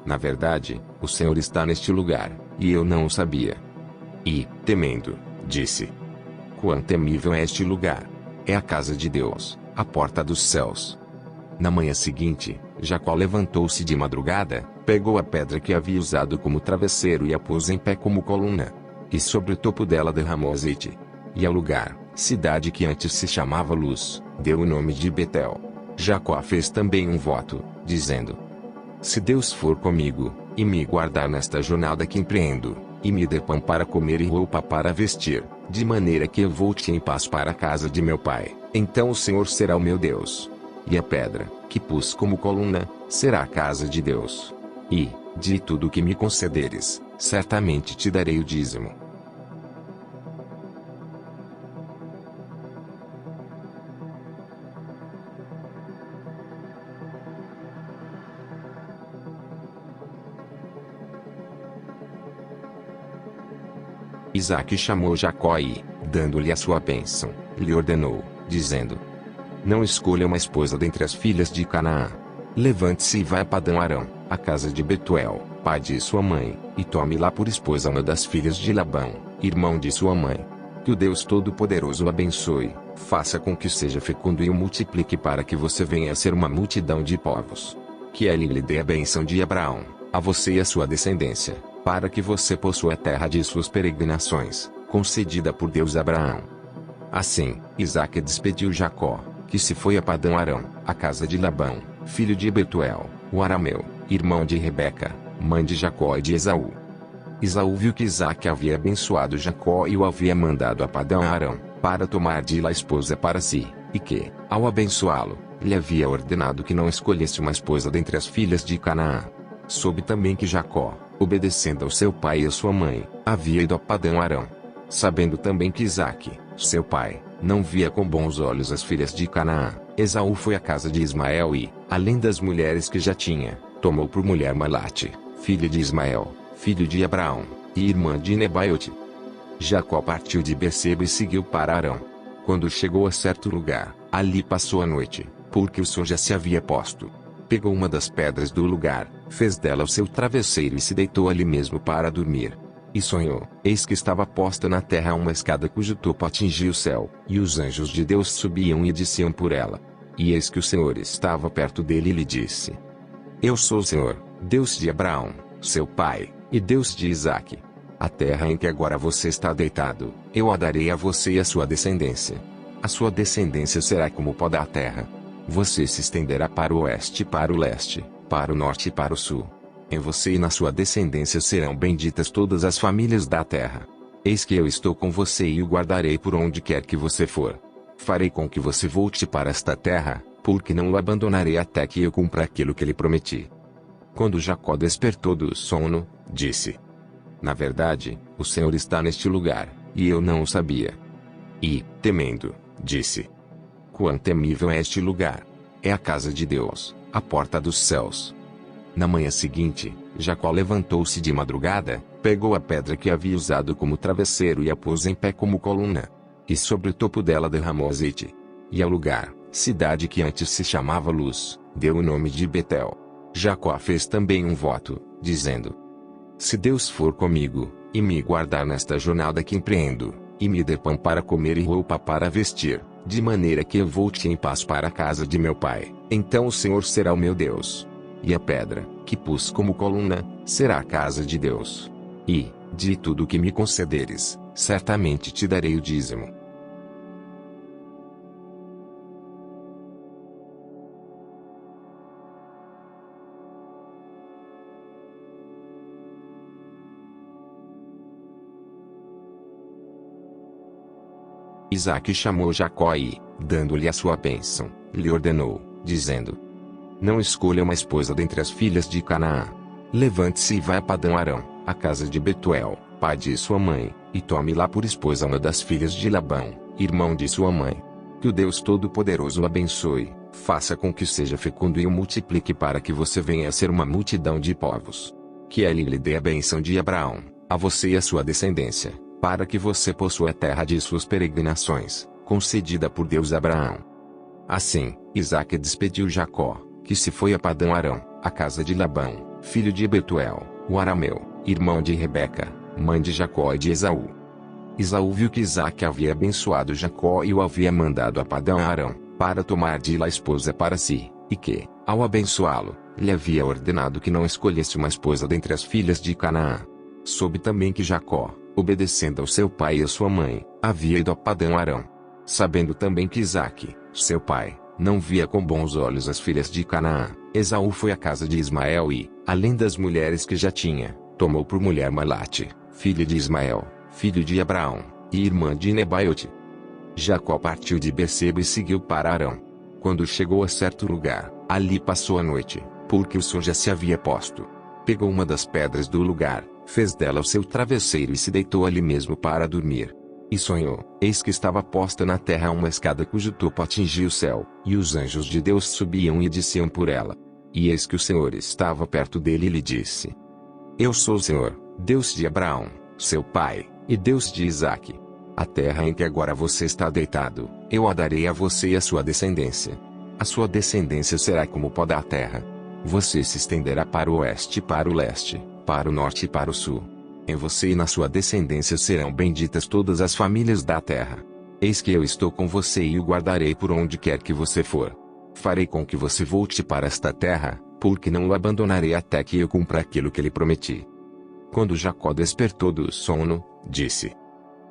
Na verdade, o Senhor está neste lugar, e eu não o sabia. E, temendo, disse: Quão temível é este lugar! É a casa de Deus, a porta dos céus. Na manhã seguinte, Jacó levantou-se de madrugada, pegou a pedra que havia usado como travesseiro e a pôs em pé como coluna. E sobre o topo dela derramou azeite. E ao lugar, cidade que antes se chamava Luz, deu o nome de Betel. Jacó fez também um voto, dizendo: Se Deus for comigo, e me guardar nesta jornada que empreendo, e me der pão para comer e roupa para vestir, de maneira que eu volte em paz para a casa de meu pai, então o Senhor será o meu Deus. E a pedra, que pus como coluna, será a casa de Deus. E, de tudo o que me concederes, certamente te darei o dízimo. Isaque chamou Jacó e, dando-lhe a sua bênção, lhe ordenou, dizendo: Não escolha uma esposa dentre as filhas de Canaã. Levante-se e vá a Padã-Arã, a casa de Betuel, pai de sua mãe, e tome lá por esposa uma das filhas de Labão, irmão de sua mãe. Que o Deus Todo-Poderoso o abençoe, faça com que seja fecundo e o multiplique para que você venha a ser uma multidão de povos. Que ele lhe dê a bênção de Abraão, a você e a sua descendência, para que você possua a terra de suas peregrinações, concedida por Deus a Abraão. Assim, Isaque despediu Jacó, que se foi a Padã-Arã, a casa de Labão, filho de Betuel, o arameu, irmão de Rebeca, mãe de Jacó e de Esaú. Esaú viu que Isaque havia abençoado Jacó e o havia mandado a Padã-Arã, para tomar de lá esposa para si, e que, ao abençoá-lo, lhe havia ordenado que não escolhesse uma esposa dentre as filhas de Canaã. Soube também que Jacó, obedecendo ao seu pai e à sua mãe, havia ido a Padã-Arã. Sabendo também que Isaque, seu pai, não via com bons olhos as filhas de Canaã, Esaú foi à casa de Ismael e, além das mulheres que já tinha, tomou por mulher Malate, filha de Ismael, filho de Abraão, e irmã de Nebaiote. Jacó partiu de Berseba e seguiu para Arã. Quando chegou a certo lugar, ali passou a noite, porque o sol já se havia posto. Pegou uma das pedras do lugar, fez dela o seu travesseiro e se deitou ali mesmo para dormir. E sonhou, eis que estava posta na terra uma escada cujo topo atingia o céu, e os anjos de Deus subiam e desciam por ela. E eis que o Senhor estava perto dele e lhe disse: Eu sou o Senhor, Deus de Abraão, seu pai, e Deus de Isaque. A terra em que agora você está deitado, eu a darei a você e a sua descendência. A sua descendência será como o pó da terra. Você se estenderá para o oeste e para o leste, para o norte e para o sul. Em você e na sua descendência serão benditas todas as famílias da terra. Eis que eu estou com você e o guardarei por onde quer que você for. Farei com que você volte para esta terra, porque não o abandonarei até que eu cumpra aquilo que lhe prometi. Quando Jacó despertou do sono, disse: Na verdade, o Senhor está neste lugar, e eu não o sabia. E, temendo, disse: Quão temível é este lugar! É a casa de Deus, a porta dos céus. Na manhã seguinte, Jacó levantou-se de madrugada, pegou a pedra que havia usado como travesseiro e a pôs em pé como coluna. E sobre o topo dela derramou azeite. E ao lugar, cidade que antes se chamava Luz, deu o nome de Betel. Jacó fez também um voto, dizendo: Se Deus for comigo, e me guardar nesta jornada que empreendo, e me der pão para comer e roupa para vestir, de maneira que eu volte em paz para a casa de meu pai, então o Senhor será o meu Deus. E a pedra, que pus como coluna, será a casa de Deus. E, de tudo o que me concederes, certamente te darei o dízimo. Isaque chamou Jacó e, dando-lhe a sua bênção, lhe ordenou, dizendo: Não escolha uma esposa dentre as filhas de Canaã. Levante-se e vá a Padã-Arã, a casa de Betuel, pai de sua mãe, e tome lá por esposa uma das filhas de Labão, irmão de sua mãe. Que o Deus Todo-Poderoso o abençoe, faça com que seja fecundo e o multiplique para que você venha a ser uma multidão de povos. Que ele lhe dê a bênção de Abraão, a você e a sua descendência, para que você possua a terra de suas peregrinações, concedida por Deus a Abraão. Assim, Isaque despediu Jacó, que se foi a Padã-Arã, a casa de Labão, filho de Betuel, o arameu, irmão de Rebeca, mãe de Jacó e de Esaú. Esaú viu que Isaque havia abençoado Jacó e o havia mandado a Padã-Arã, para tomar de lá esposa para si, e que, ao abençoá-lo, lhe havia ordenado que não escolhesse uma esposa dentre as filhas de Canaã. Soube também que Jacó, obedecendo ao seu pai e à sua mãe, havia ido a Padã-Arã. Sabendo também que Isaque, seu pai, não via com bons olhos as filhas de Canaã, Esaú foi à casa de Ismael e, além das mulheres que já tinha, tomou por mulher Malate, filha de Ismael, filho de Abraão, e irmã de Nebaiote. Jacó partiu de Berseba e seguiu para Arã. Quando chegou a certo lugar, ali passou a noite, porque o sol já se havia posto. Pegou uma das pedras do lugar, fez dela o seu travesseiro e se deitou ali mesmo para dormir. E sonhou, eis que estava posta na terra uma escada cujo topo atingia o céu, e os anjos de Deus subiam e desciam por ela. E eis que o Senhor estava perto dele e lhe disse: Eu sou o Senhor, Deus de Abraão, seu pai, e Deus de Isaque. A terra em que agora você está deitado, eu a darei a você e a sua descendência. A sua descendência será como o pó da terra. Você se estenderá para o oeste e para o leste, para o norte e para o sul. Em você e na sua descendência serão benditas todas as famílias da terra. Eis que eu estou com você e o guardarei por onde quer que você for. Farei com que você volte para esta terra, porque não o abandonarei até que eu cumpra aquilo que lhe prometi. Quando Jacó despertou do sono, disse: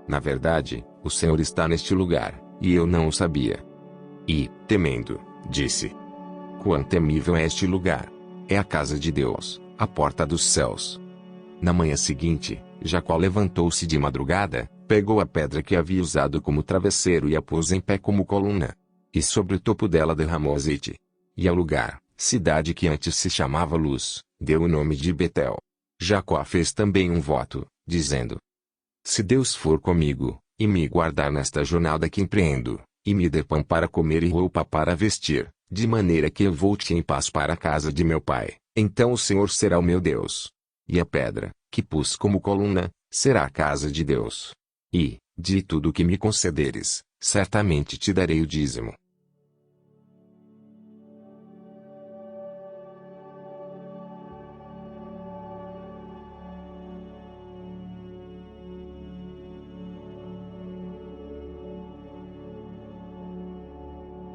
Na verdade, o Senhor está neste lugar, e eu não o sabia. E, temendo, disse: Quão temível é este lugar! É a casa de Deus, a porta dos céus. Na manhã seguinte, Jacó levantou-se de madrugada, pegou a pedra que havia usado como travesseiro e a pôs em pé como coluna. E sobre o topo dela derramou azeite. E ao lugar, cidade que antes se chamava Luz, deu o nome de Betel. Jacó fez também um voto, dizendo: Se Deus for comigo, e me guardar nesta jornada que empreendo, e me der pão para comer e roupa para vestir, de maneira que eu volte em paz para a casa de meu pai, então o Senhor será o meu Deus. E a pedra, que pus como coluna, será a casa de Deus. E, de tudo o que me concederes, certamente te darei o dízimo.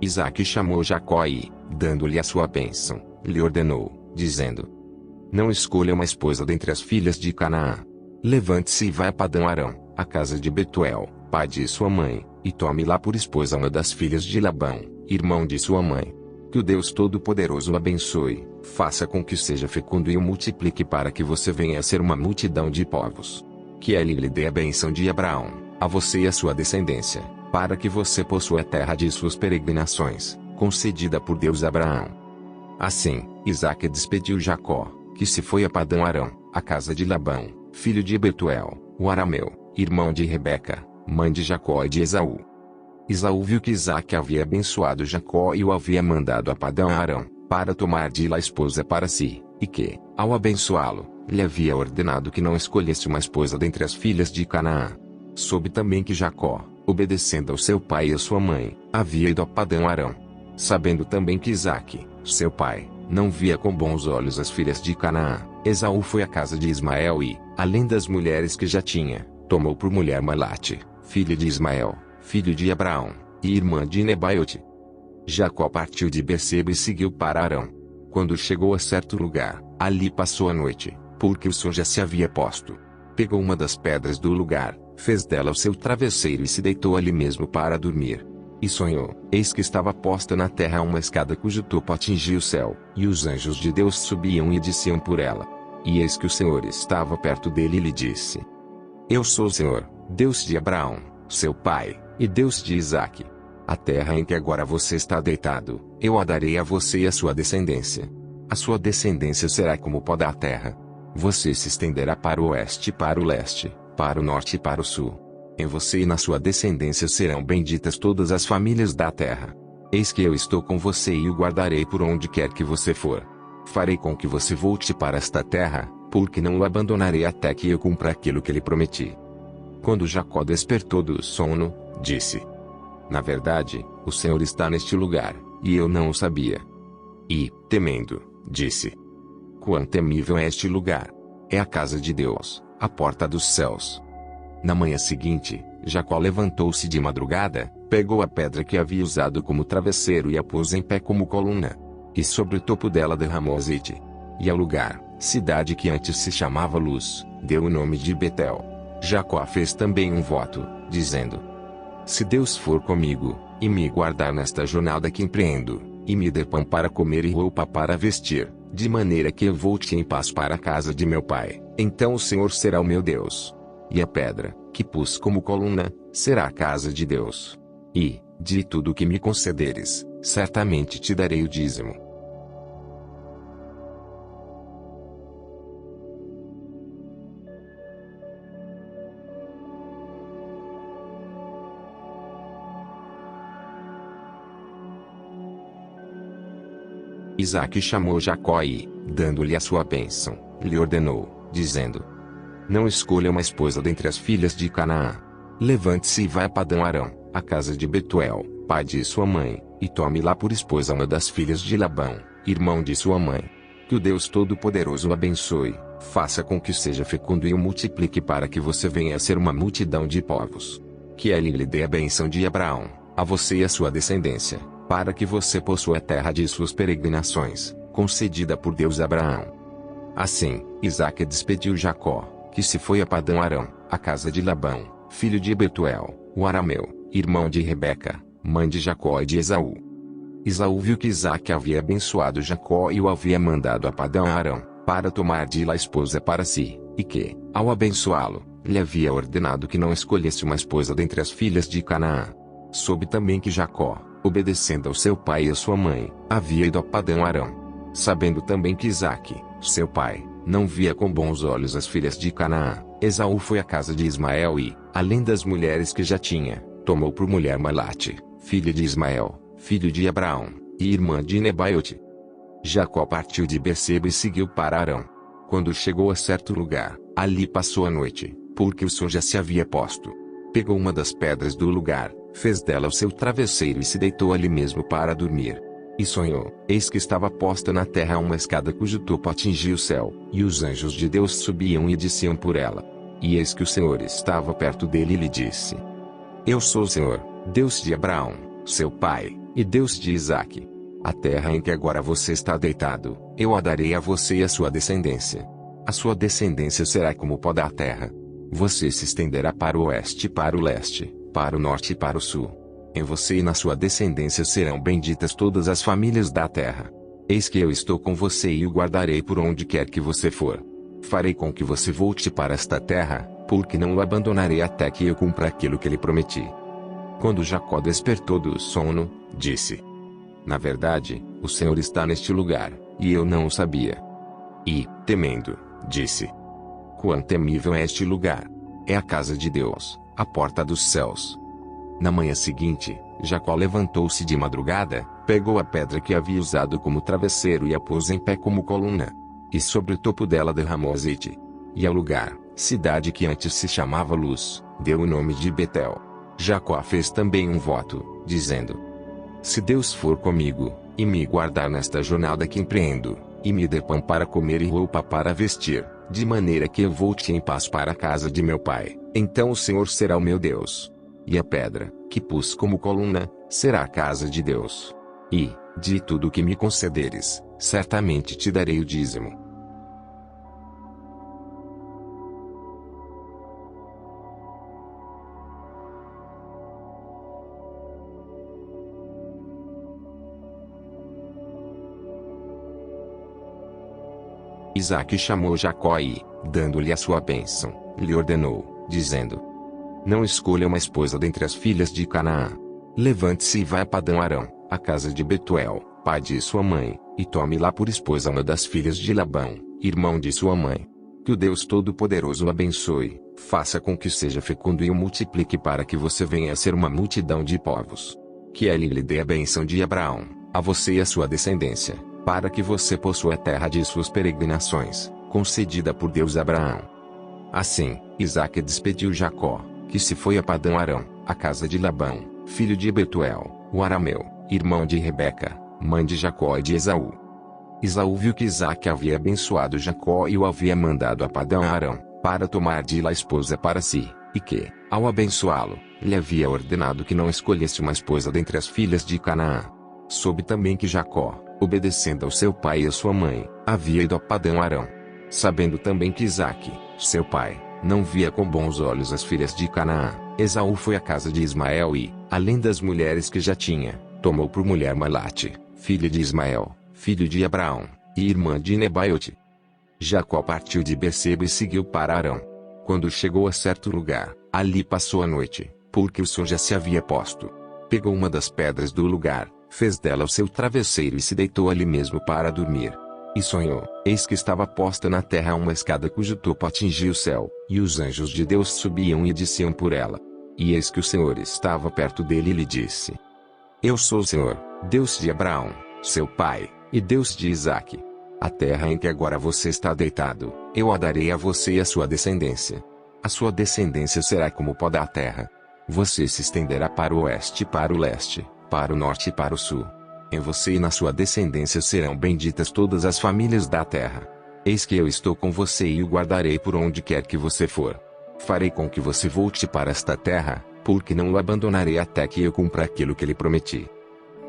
Isaque chamou Jacó e, dando-lhe a sua bênção, lhe ordenou, dizendo: Não escolha uma esposa dentre as filhas de Canaã. Levante-se e vá a Padã-Arão, a casa de Betuel, pai de sua mãe, e tome lá por esposa uma das filhas de Labão, irmão de sua mãe. Que o Deus Todo-Poderoso o abençoe, faça com que seja fecundo e o multiplique para que você venha a ser uma multidão de povos. Que ele lhe dê a bênção de Abraão, a você e a sua descendência, para que você possua a terra de suas peregrinações, concedida por Deus a Abraão. Assim, Isaque despediu Jacó, que se foi a Padã-Arão, a casa de Labão, filho de Betuel, o arameu, irmão de Rebeca, mãe de Jacó e de Esaú. Esaú viu que Isaque havia abençoado Jacó e o havia mandado a Padã-Arão, para tomar de lá esposa para si, e que, ao abençoá-lo, lhe havia ordenado que não escolhesse uma esposa dentre as filhas de Canaã. Soube também que Jacó, obedecendo ao seu pai e à sua mãe, havia ido a Padã-Arão. Sabendo também que Isaque, seu pai, não via com bons olhos as filhas de Canaã, Esaú foi à casa de Ismael e, além das mulheres que já tinha, tomou por mulher Malate, filha de Ismael, filho de Abraão, e irmã de Nebaiote. Jacó partiu de Berseba e seguiu para Arão. Quando chegou a certo lugar, ali passou a noite, porque o sol já se havia posto. Pegou uma das pedras do lugar, fez dela o seu travesseiro e se deitou ali mesmo para dormir. E sonhou, eis que estava posta na terra uma escada cujo topo atingia o céu, e os anjos de Deus subiam e desciam por ela. E eis que o Senhor estava perto dele e lhe disse: Eu sou o Senhor, Deus de Abraão, seu pai, e Deus de Isaque. A terra em que agora você está deitado, eu a darei a você e a sua descendência. A sua descendência será como o pó da terra. Você se estenderá para o oeste e para o leste, para o norte e para o sul. Em você e na sua descendência serão benditas todas as famílias da terra. Eis que eu estou com você e o guardarei por onde quer que você for. Farei com que você volte para esta terra, porque não o abandonarei até que eu cumpra aquilo que lhe prometi. Quando Jacó despertou do sono, disse: Na verdade, o Senhor está neste lugar, e eu não o sabia. E, temendo, disse: Quão temível é este lugar! É a casa de Deus, a porta dos céus. Na manhã seguinte, Jacó levantou-se de madrugada, pegou a pedra que havia usado como travesseiro e a pôs em pé como coluna. E sobre o topo dela derramou azeite. E ao lugar, cidade que antes se chamava Luz, deu o nome de Betel. Jacó fez também um voto, dizendo: Se Deus for comigo, e me guardar nesta jornada que empreendo, e me der pão para comer e roupa para vestir, de maneira que eu volte em paz para a casa de meu pai, então o Senhor será o meu Deus. E a pedra, que pus como coluna, será a casa de Deus. E, de tudo o que me concederes, certamente te darei o dízimo. Isaque chamou Jacó e, dando-lhe a sua bênção, lhe ordenou, dizendo: Não escolha uma esposa dentre as filhas de Canaã. Levante-se e vá a Padã-Arão, a casa de Betuel, pai de sua mãe, e tome lá por esposa uma das filhas de Labão, irmão de sua mãe. Que o Deus Todo-Poderoso o abençoe, Faça com que seja fecundo e o multiplique para que você venha a ser uma multidão de povos. Que ele lhe dê a bênção de Abraão, a você e a sua descendência, para que você possua a terra de suas peregrinações, concedida por Deus a Abraão. Assim, Isaque despediu Jacó, que se foi a Padã-Arã, a casa de Labão, filho de Betuel, o arameu, irmão de Rebeca, mãe de Jacó e de Esaú. Esaú viu que Isaque havia abençoado Jacó e o havia mandado a Padã-Arã, para tomar de lá esposa para si, e que, ao abençoá-lo, lhe havia ordenado que não escolhesse uma esposa dentre as filhas de Canaã. Soube também que Jacó, obedecendo ao seu pai e à sua mãe, havia ido a Padã-Arã. Sabendo também que Isaque, seu pai, não via com bons olhos as filhas de Canaã, Esaú foi à casa de Ismael e, além das mulheres que já tinha, tomou por mulher Malate, filha de Ismael, filho de Abraão, e irmã de Nebaiote. Jacó partiu de Berseba e seguiu para Arã. Quando chegou a certo lugar, ali passou a noite, porque o sol já se havia posto. Pegou uma das pedras do lugar, fez dela o seu travesseiro e se deitou ali mesmo para dormir. E sonhou, eis que estava posta na terra uma escada cujo topo atingia o céu, e os anjos de Deus subiam e desciam por ela. E eis que o Senhor estava perto dele e lhe disse: Eu sou o Senhor, Deus de Abraão, seu pai, e Deus de Isaque. A terra em que agora você está deitado, eu a darei a você e a sua descendência. A sua descendência será como o pó da terra. Você se estenderá para o oeste e para o leste, para o norte e para o sul. Em você e na sua descendência serão benditas todas as famílias da terra. Eis que eu estou com você e o guardarei por onde quer que você for. Farei com que você volte para esta terra, porque não o abandonarei até que eu cumpra aquilo que lhe prometi. Quando Jacó despertou do sono, disse: Na verdade, o Senhor está neste lugar, e eu não o sabia. E, temendo, disse: Quão temível é este lugar! É a casa de Deus, a porta dos céus. Na manhã seguinte, Jacó levantou-se de madrugada, pegou a pedra que havia usado como travesseiro e a pôs em pé como coluna. E sobre o topo dela derramou azeite. E ao lugar, cidade que antes se chamava Luz, deu o nome de Betel. Jacó fez também um voto, dizendo: Se Deus for comigo, e me guardar nesta jornada que empreendo, e me der pão para comer e roupa para vestir, de maneira que eu volte em paz para a casa de meu pai, então o Senhor será o meu Deus. E a pedra, que pus como coluna, será a casa de Deus. E, de tudo o que me concederes, certamente te darei o dízimo. Isaque chamou Jacó e, dando-lhe a sua bênção, lhe ordenou, dizendo: Não escolha uma esposa dentre as filhas de Canaã. Levante-se e vá a Padã-Arã, a casa de Betuel, pai de sua mãe, e tome lá por esposa uma das filhas de Labão, irmão de sua mãe. Que o Deus Todo-Poderoso o abençoe, faça com que seja fecundo e o multiplique para que você venha a ser uma multidão de povos. Que ele lhe dê a bênção de Abraão, a você e a sua descendência, para que você possua a terra de suas peregrinações, concedida por Deus a Abraão. Assim, Isaque despediu Jacó, que se foi a Padã-Arã, a casa de Labão, filho de Betuel, o arameu, irmão de Rebeca, mãe de Jacó e de Esaú. Esaú viu que Isaque havia abençoado Jacó e o havia mandado a Padã-Arã, para tomar de lá esposa para si, e que, ao abençoá-lo, lhe havia ordenado que não escolhesse uma esposa dentre as filhas de Canaã. Soube também que Jacó, obedecendo ao seu pai e à sua mãe, havia ido a Padã-Arã. Sabendo também que Isaque, seu pai, não via com bons olhos as filhas de Canaã, Esaú foi à casa de Ismael e, além das mulheres que já tinha, tomou por mulher Malate, filha de Ismael, filho de Abraão, e irmã de Nebaiote. Jacó partiu de Berseba e seguiu para Arã. Quando chegou a certo lugar, ali passou a noite, porque o sol já se havia posto. Pegou uma das pedras do lugar, fez dela o seu travesseiro e se deitou ali mesmo para dormir. E sonhou, eis que estava posta na terra uma escada cujo topo atingia o céu, e os anjos de Deus subiam e desciam por ela. E eis que o Senhor estava perto dele e lhe disse: Eu sou o Senhor, Deus de Abraão, seu pai, e Deus de Isaque. A terra em que agora você está deitado, eu a darei a você e a sua descendência. A sua descendência será como o pó da terra. Você se estenderá para o oeste e para o leste, para o norte e para o sul. Em você e na sua descendência serão benditas todas as famílias da terra. Eis que eu estou com você e o guardarei por onde quer que você for. Farei com que você volte para esta terra, porque não o abandonarei até que eu cumpra aquilo que lhe prometi.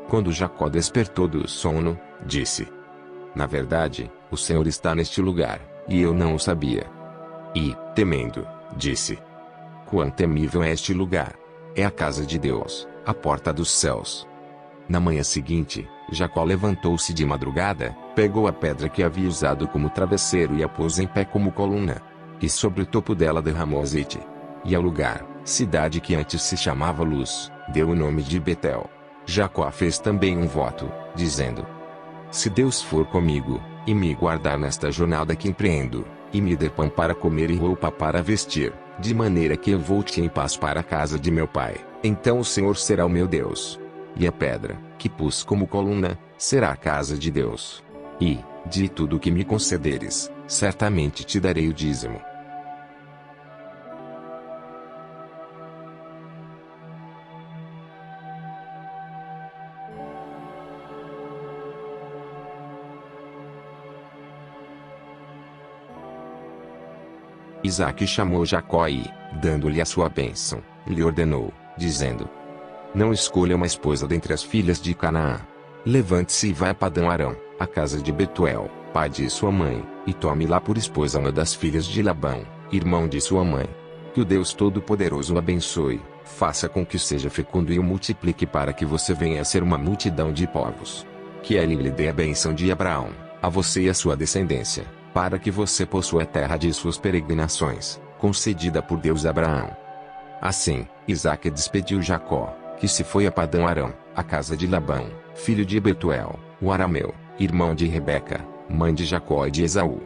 Quando Jacó despertou do sono, disse: Na verdade, o Senhor está neste lugar, e eu não o sabia. E, temendo, disse: Quão temível é este lugar! É a casa de Deus, a porta dos céus. Na manhã seguinte, Jacó levantou-se de madrugada, pegou a pedra que havia usado como travesseiro e a pôs em pé como coluna. E sobre o topo dela derramou azeite. E ao lugar, cidade que antes se chamava Luz, deu o nome de Betel. Jacó fez também um voto, dizendo: Se Deus for comigo, e me guardar nesta jornada que empreendo, e me der pão para comer e roupa para vestir, de maneira que eu volte em paz para a casa de meu pai, então o Senhor será o meu Deus. E a pedra, que pus como coluna, será a casa de Deus. E, de tudo o que me concederes, certamente te darei o dízimo. Isaque chamou Jacó e, dando-lhe a sua bênção, lhe ordenou, dizendo: Não escolha uma esposa dentre as filhas de Canaã. Levante-se e vá a Padã-Arã, a casa de Betuel, pai de sua mãe, e tome lá por esposa uma das filhas de Labão, irmão de sua mãe. Que o Deus Todo-Poderoso o abençoe, faça com que seja fecundo e o multiplique para que você venha a ser uma multidão de povos. Que ele lhe dê a bênção de Abraão, a você e a sua descendência, para que você possua a terra de suas peregrinações, concedida por Deus a Abraão. Assim, Isaque despediu Jacó, que se foi a Padã-Arã, a casa de Labão, filho de Betuel, o arameu, irmão de Rebeca, mãe de Jacó e de Esaú.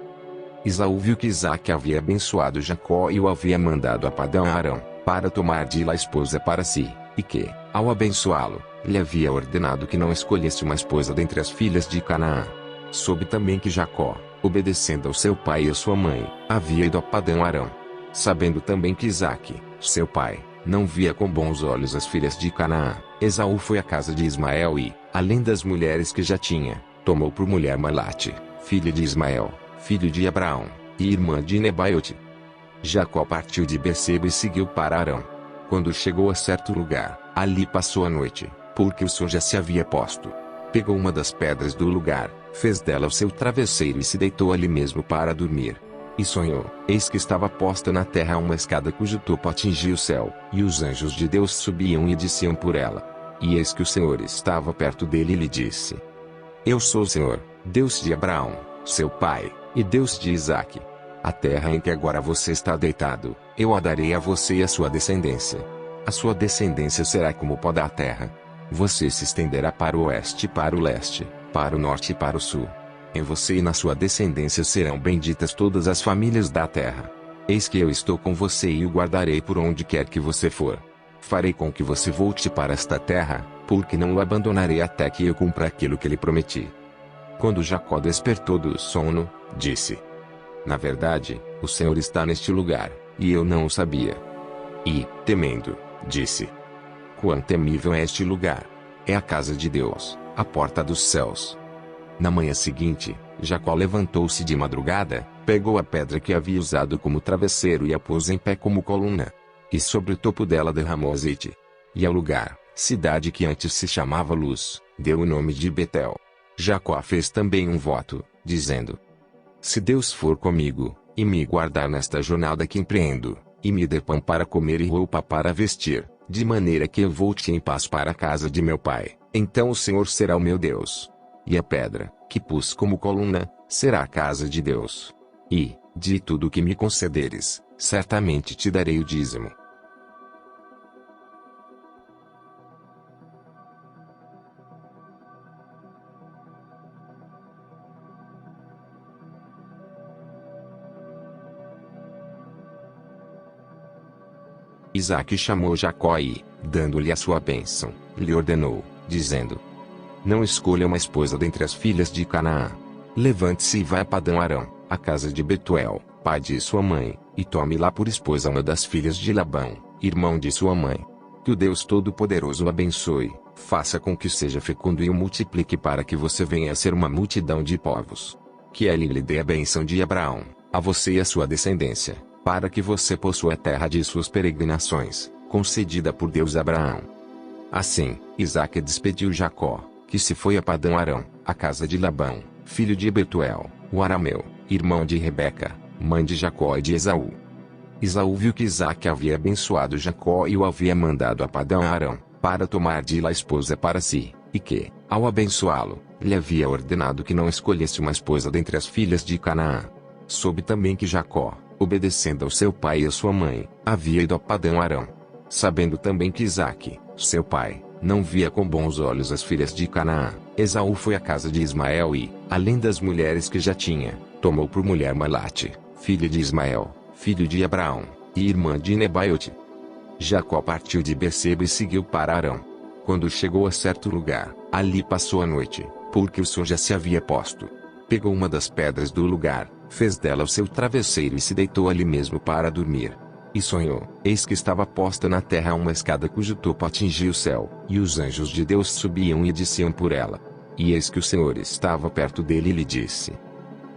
Esaú viu que Isaque havia abençoado Jacó e o havia mandado a Padã-Arã, para tomar de lá esposa para si, e que, ao abençoá-lo, lhe havia ordenado que não escolhesse uma esposa dentre as filhas de Canaã. Soube também que Jacó, obedecendo ao seu pai e à sua mãe, havia ido a Padã-Arã. Sabendo também que Isaque, seu pai, não via com bons olhos as filhas de Canaã, Esaú foi à casa de Ismael e, além das mulheres que já tinha, tomou por mulher Malate, filha de Ismael, filho de Abraão, e irmã de Nebaiote. Jacó partiu de Berseba e seguiu para Arã. Quando chegou a certo lugar, ali passou a noite, porque o sol já se havia posto. Pegou uma das pedras do lugar, fez dela o seu travesseiro e se deitou ali mesmo para dormir. E sonhou, eis que estava posta na terra uma escada cujo topo atingia o céu, e os anjos de Deus subiam e desciam por ela. E eis que o Senhor estava perto dele e lhe disse: Eu sou o Senhor, Deus de Abraão, seu pai, e Deus de Isaque. A terra em que agora você está deitado, eu a darei a você e a sua descendência. A sua descendência será como o pó da terra. Você se estenderá para o oeste e para o leste, para o norte e para o sul. Em você e na sua descendência serão benditas todas as famílias da terra. Eis que eu estou com você e o guardarei por onde quer que você for. Farei com que você volte para esta terra, porque não o abandonarei até que eu cumpra aquilo que lhe prometi. Quando Jacó despertou do sono, disse: Na verdade, o Senhor está neste lugar, e eu não o sabia. E, temendo, disse: Quão temível é este lugar! É a casa de Deus, a porta dos céus. Na manhã seguinte, Jacó levantou-se de madrugada, pegou a pedra que havia usado como travesseiro e a pôs em pé como coluna. E sobre o topo dela derramou azeite. E ao lugar, cidade que antes se chamava Luz, deu o nome de Betel. Jacó fez também um voto, dizendo: Se Deus for comigo, e me guardar nesta jornada que empreendo, e me der pão para comer e roupa para vestir, de maneira que eu volte em paz para a casa de meu pai, então o Senhor será o meu Deus. E a pedra, que pus como coluna, será a casa de Deus. E, de tudo o que me concederes, certamente te darei o dízimo. Isaque chamou Jacó e, dando-lhe a sua bênção, lhe ordenou, dizendo: Não escolha uma esposa dentre as filhas de Canaã. Levante-se e vá a Padã-Arã, a casa de Betuel, pai de sua mãe, e tome lá por esposa uma das filhas de Labão, irmão de sua mãe. Que o Deus Todo-Poderoso o abençoe, faça com que seja fecundo e o multiplique para que você venha a ser uma multidão de povos. que ele lhe dê a bênção de Abraão, a você e a sua descendência, para que você possua a terra de suas peregrinações, concedida por Deus a Abraão. Assim, Isaque despediu Jacó, que se foi a Padã-Arã, a casa de Labão, filho de Betuel, o arameu, irmão de Rebeca, mãe de Jacó e de Esaú. Esaú viu que Isaque havia abençoado Jacó e o havia mandado a Padã-Arã, para tomar de lá esposa para si, e que, ao abençoá-lo, lhe havia ordenado que não escolhesse uma esposa dentre as filhas de Canaã. Soube também que Jacó, obedecendo ao seu pai e à sua mãe, havia ido a Padã-Arã. Sabendo também que Isaque, seu pai, não via com bons olhos as filhas de Canaã, Esaú foi à casa de Ismael e, além das mulheres que já tinha, tomou por mulher Malate, filha de Ismael, filho de Abraão, e irmã de Nebaiote. Jacó partiu de Berseba e seguiu para Arã. Quando chegou a certo lugar, ali passou a noite, porque o sol já se havia posto. Pegou uma das pedras do lugar, fez dela o seu travesseiro e se deitou ali mesmo para dormir. E sonhou, eis que estava posta na terra uma escada cujo topo atingia o céu, e os anjos de Deus subiam e desciam por ela. E eis que o Senhor estava perto dele e lhe disse: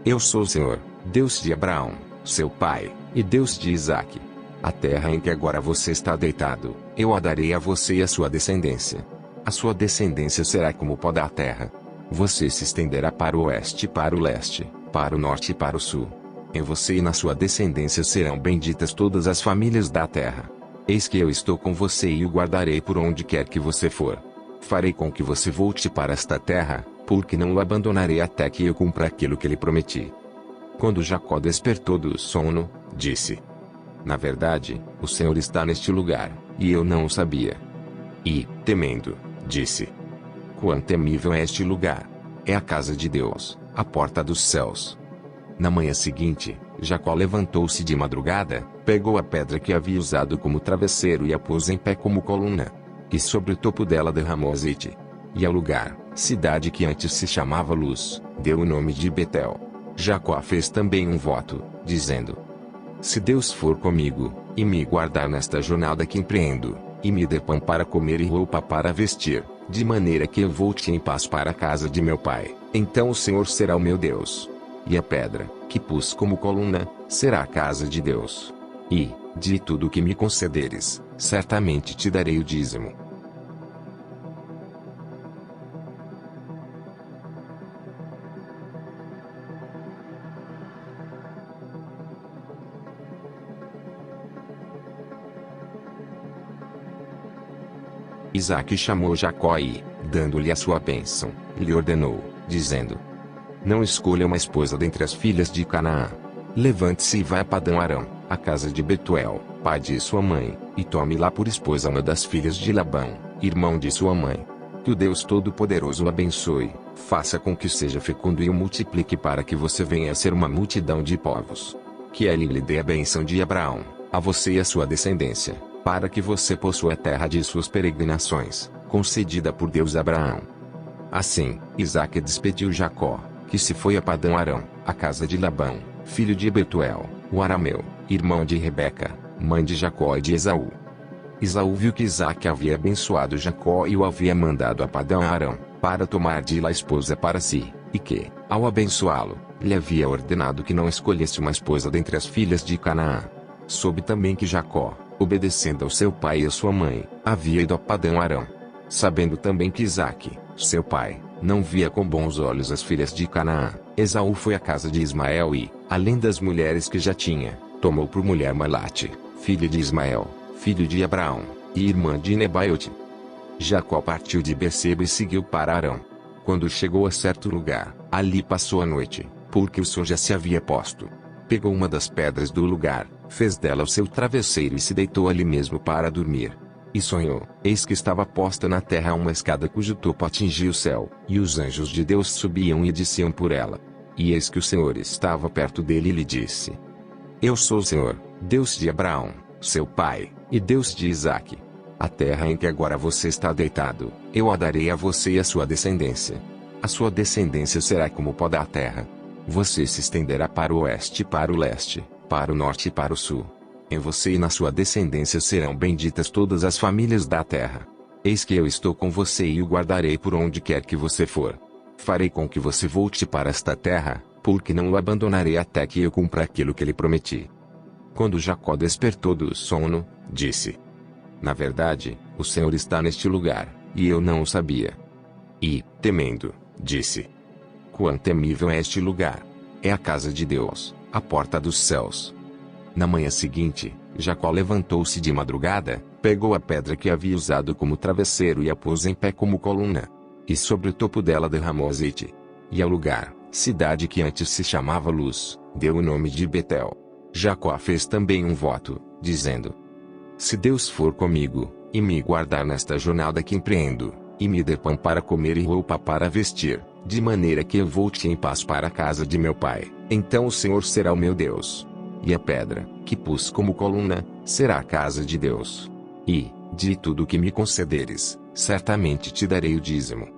Eu sou o Senhor, Deus de Abraão, seu pai, e Deus de Isaque. A terra em que agora você está deitado, eu a darei a você e a sua descendência. A sua descendência será como o pó da terra. Você se estenderá para o oeste e para o leste, para o norte e para o sul. Em você e na sua descendência serão benditas todas as famílias da terra. Eis que eu estou com você e o guardarei por onde quer que você for. Farei com que você volte para esta terra, porque não o abandonarei até que eu cumpra aquilo que lhe prometi. Quando Jacó despertou do sono, disse: Na verdade, o Senhor está neste lugar, e eu não o sabia. E, temendo, disse: Quão temível é este lugar! É a casa de Deus, a porta dos céus. Na manhã seguinte, Jacó levantou-se de madrugada, pegou a pedra que havia usado como travesseiro e a pôs em pé como coluna. E sobre o topo dela derramou azeite. E ao lugar, cidade que antes se chamava Luz, deu o nome de Betel. Jacó fez também um voto, dizendo: Se Deus for comigo, e me guardar nesta jornada que empreendo, e me der pão para comer e roupa para vestir, de maneira que eu volte em paz para a casa de meu pai, então o Senhor será o meu Deus. E a pedra, que pus como coluna, será a casa de Deus. E, de tudo o que me concederes, certamente te darei o dízimo. Isaque chamou Jacó e, dando-lhe a sua bênção, lhe ordenou, dizendo: Não escolha uma esposa dentre as filhas de Canaã. Levante-se e vá a Padã-Arã, a casa de Betuel, pai de sua mãe, e tome lá por esposa uma das filhas de Labão, irmão de sua mãe. Que o Deus Todo-Poderoso o abençoe, faça com que seja fecundo e o multiplique para que você venha a ser uma multidão de povos. Que ele lhe dê a bênção de Abraão, a você e a sua descendência, para que você possua a terra de suas peregrinações, concedida por Deus a Abraão. Assim, Isaque despediu Jacó, que se foi a Padã-Arã, a casa de Labão, filho de Betuel, o arameu, irmão de Rebeca, mãe de Jacó e de Esaú. Esaú viu que Isaque havia abençoado Jacó e o havia mandado a Padã-Arã, para tomar de lá esposa para si, e que, ao abençoá-lo, lhe havia ordenado que não escolhesse uma esposa dentre as filhas de Canaã. Soube também que Jacó, obedecendo ao seu pai e à sua mãe, havia ido a Padã-Arã. Sabendo também que Isaque, seu pai, não via com bons olhos as filhas de Canaã, Esaú foi à casa de Ismael e, além das mulheres que já tinha, tomou por mulher Malate, filha de Ismael, filho de Abraão, e irmã de Nebaiote. Jacó partiu de Berseba e seguiu para Arã. Quando chegou a certo lugar, ali passou a noite, porque o sol já se havia posto. Pegou uma das pedras do lugar, fez dela o seu travesseiro e se deitou ali mesmo para dormir. E sonhou, eis que estava posta na terra uma escada cujo topo atingia o céu, e os anjos de Deus subiam e desciam por ela. E eis que o Senhor estava perto dele e lhe disse: Eu sou o Senhor, Deus de Abraão, seu pai, e Deus de Isaque. A terra em que agora você está deitado, eu a darei a você e a sua descendência. A sua descendência será como o pó da terra. Você se estenderá para o oeste e para o leste, para o norte e para o sul. Em você e na sua descendência serão benditas todas as famílias da terra. Eis que eu estou com você e o guardarei por onde quer que você for. Farei com que você volte para esta terra, porque não o abandonarei até que eu cumpra aquilo que lhe prometi. Quando Jacó despertou do sono, disse: Na verdade, o Senhor está neste lugar, e eu não o sabia. E, temendo, disse: Quão temível é este lugar! É a casa de Deus, a porta dos céus. Na manhã seguinte, Jacó levantou-se de madrugada, pegou a pedra que havia usado como travesseiro e a pôs em pé como coluna. E sobre o topo dela derramou azeite. E ao lugar, cidade que antes se chamava Luz, deu o nome de Betel. Jacó fez também um voto, dizendo: Se Deus for comigo, e me guardar nesta jornada que empreendo, e me der pão para comer e roupa para vestir, de maneira que eu volte em paz para a casa de meu pai, então o Senhor será o meu Deus. E a pedra, que pus como coluna, será a casa de Deus. E, de tudo que me concederes, certamente te darei o dízimo.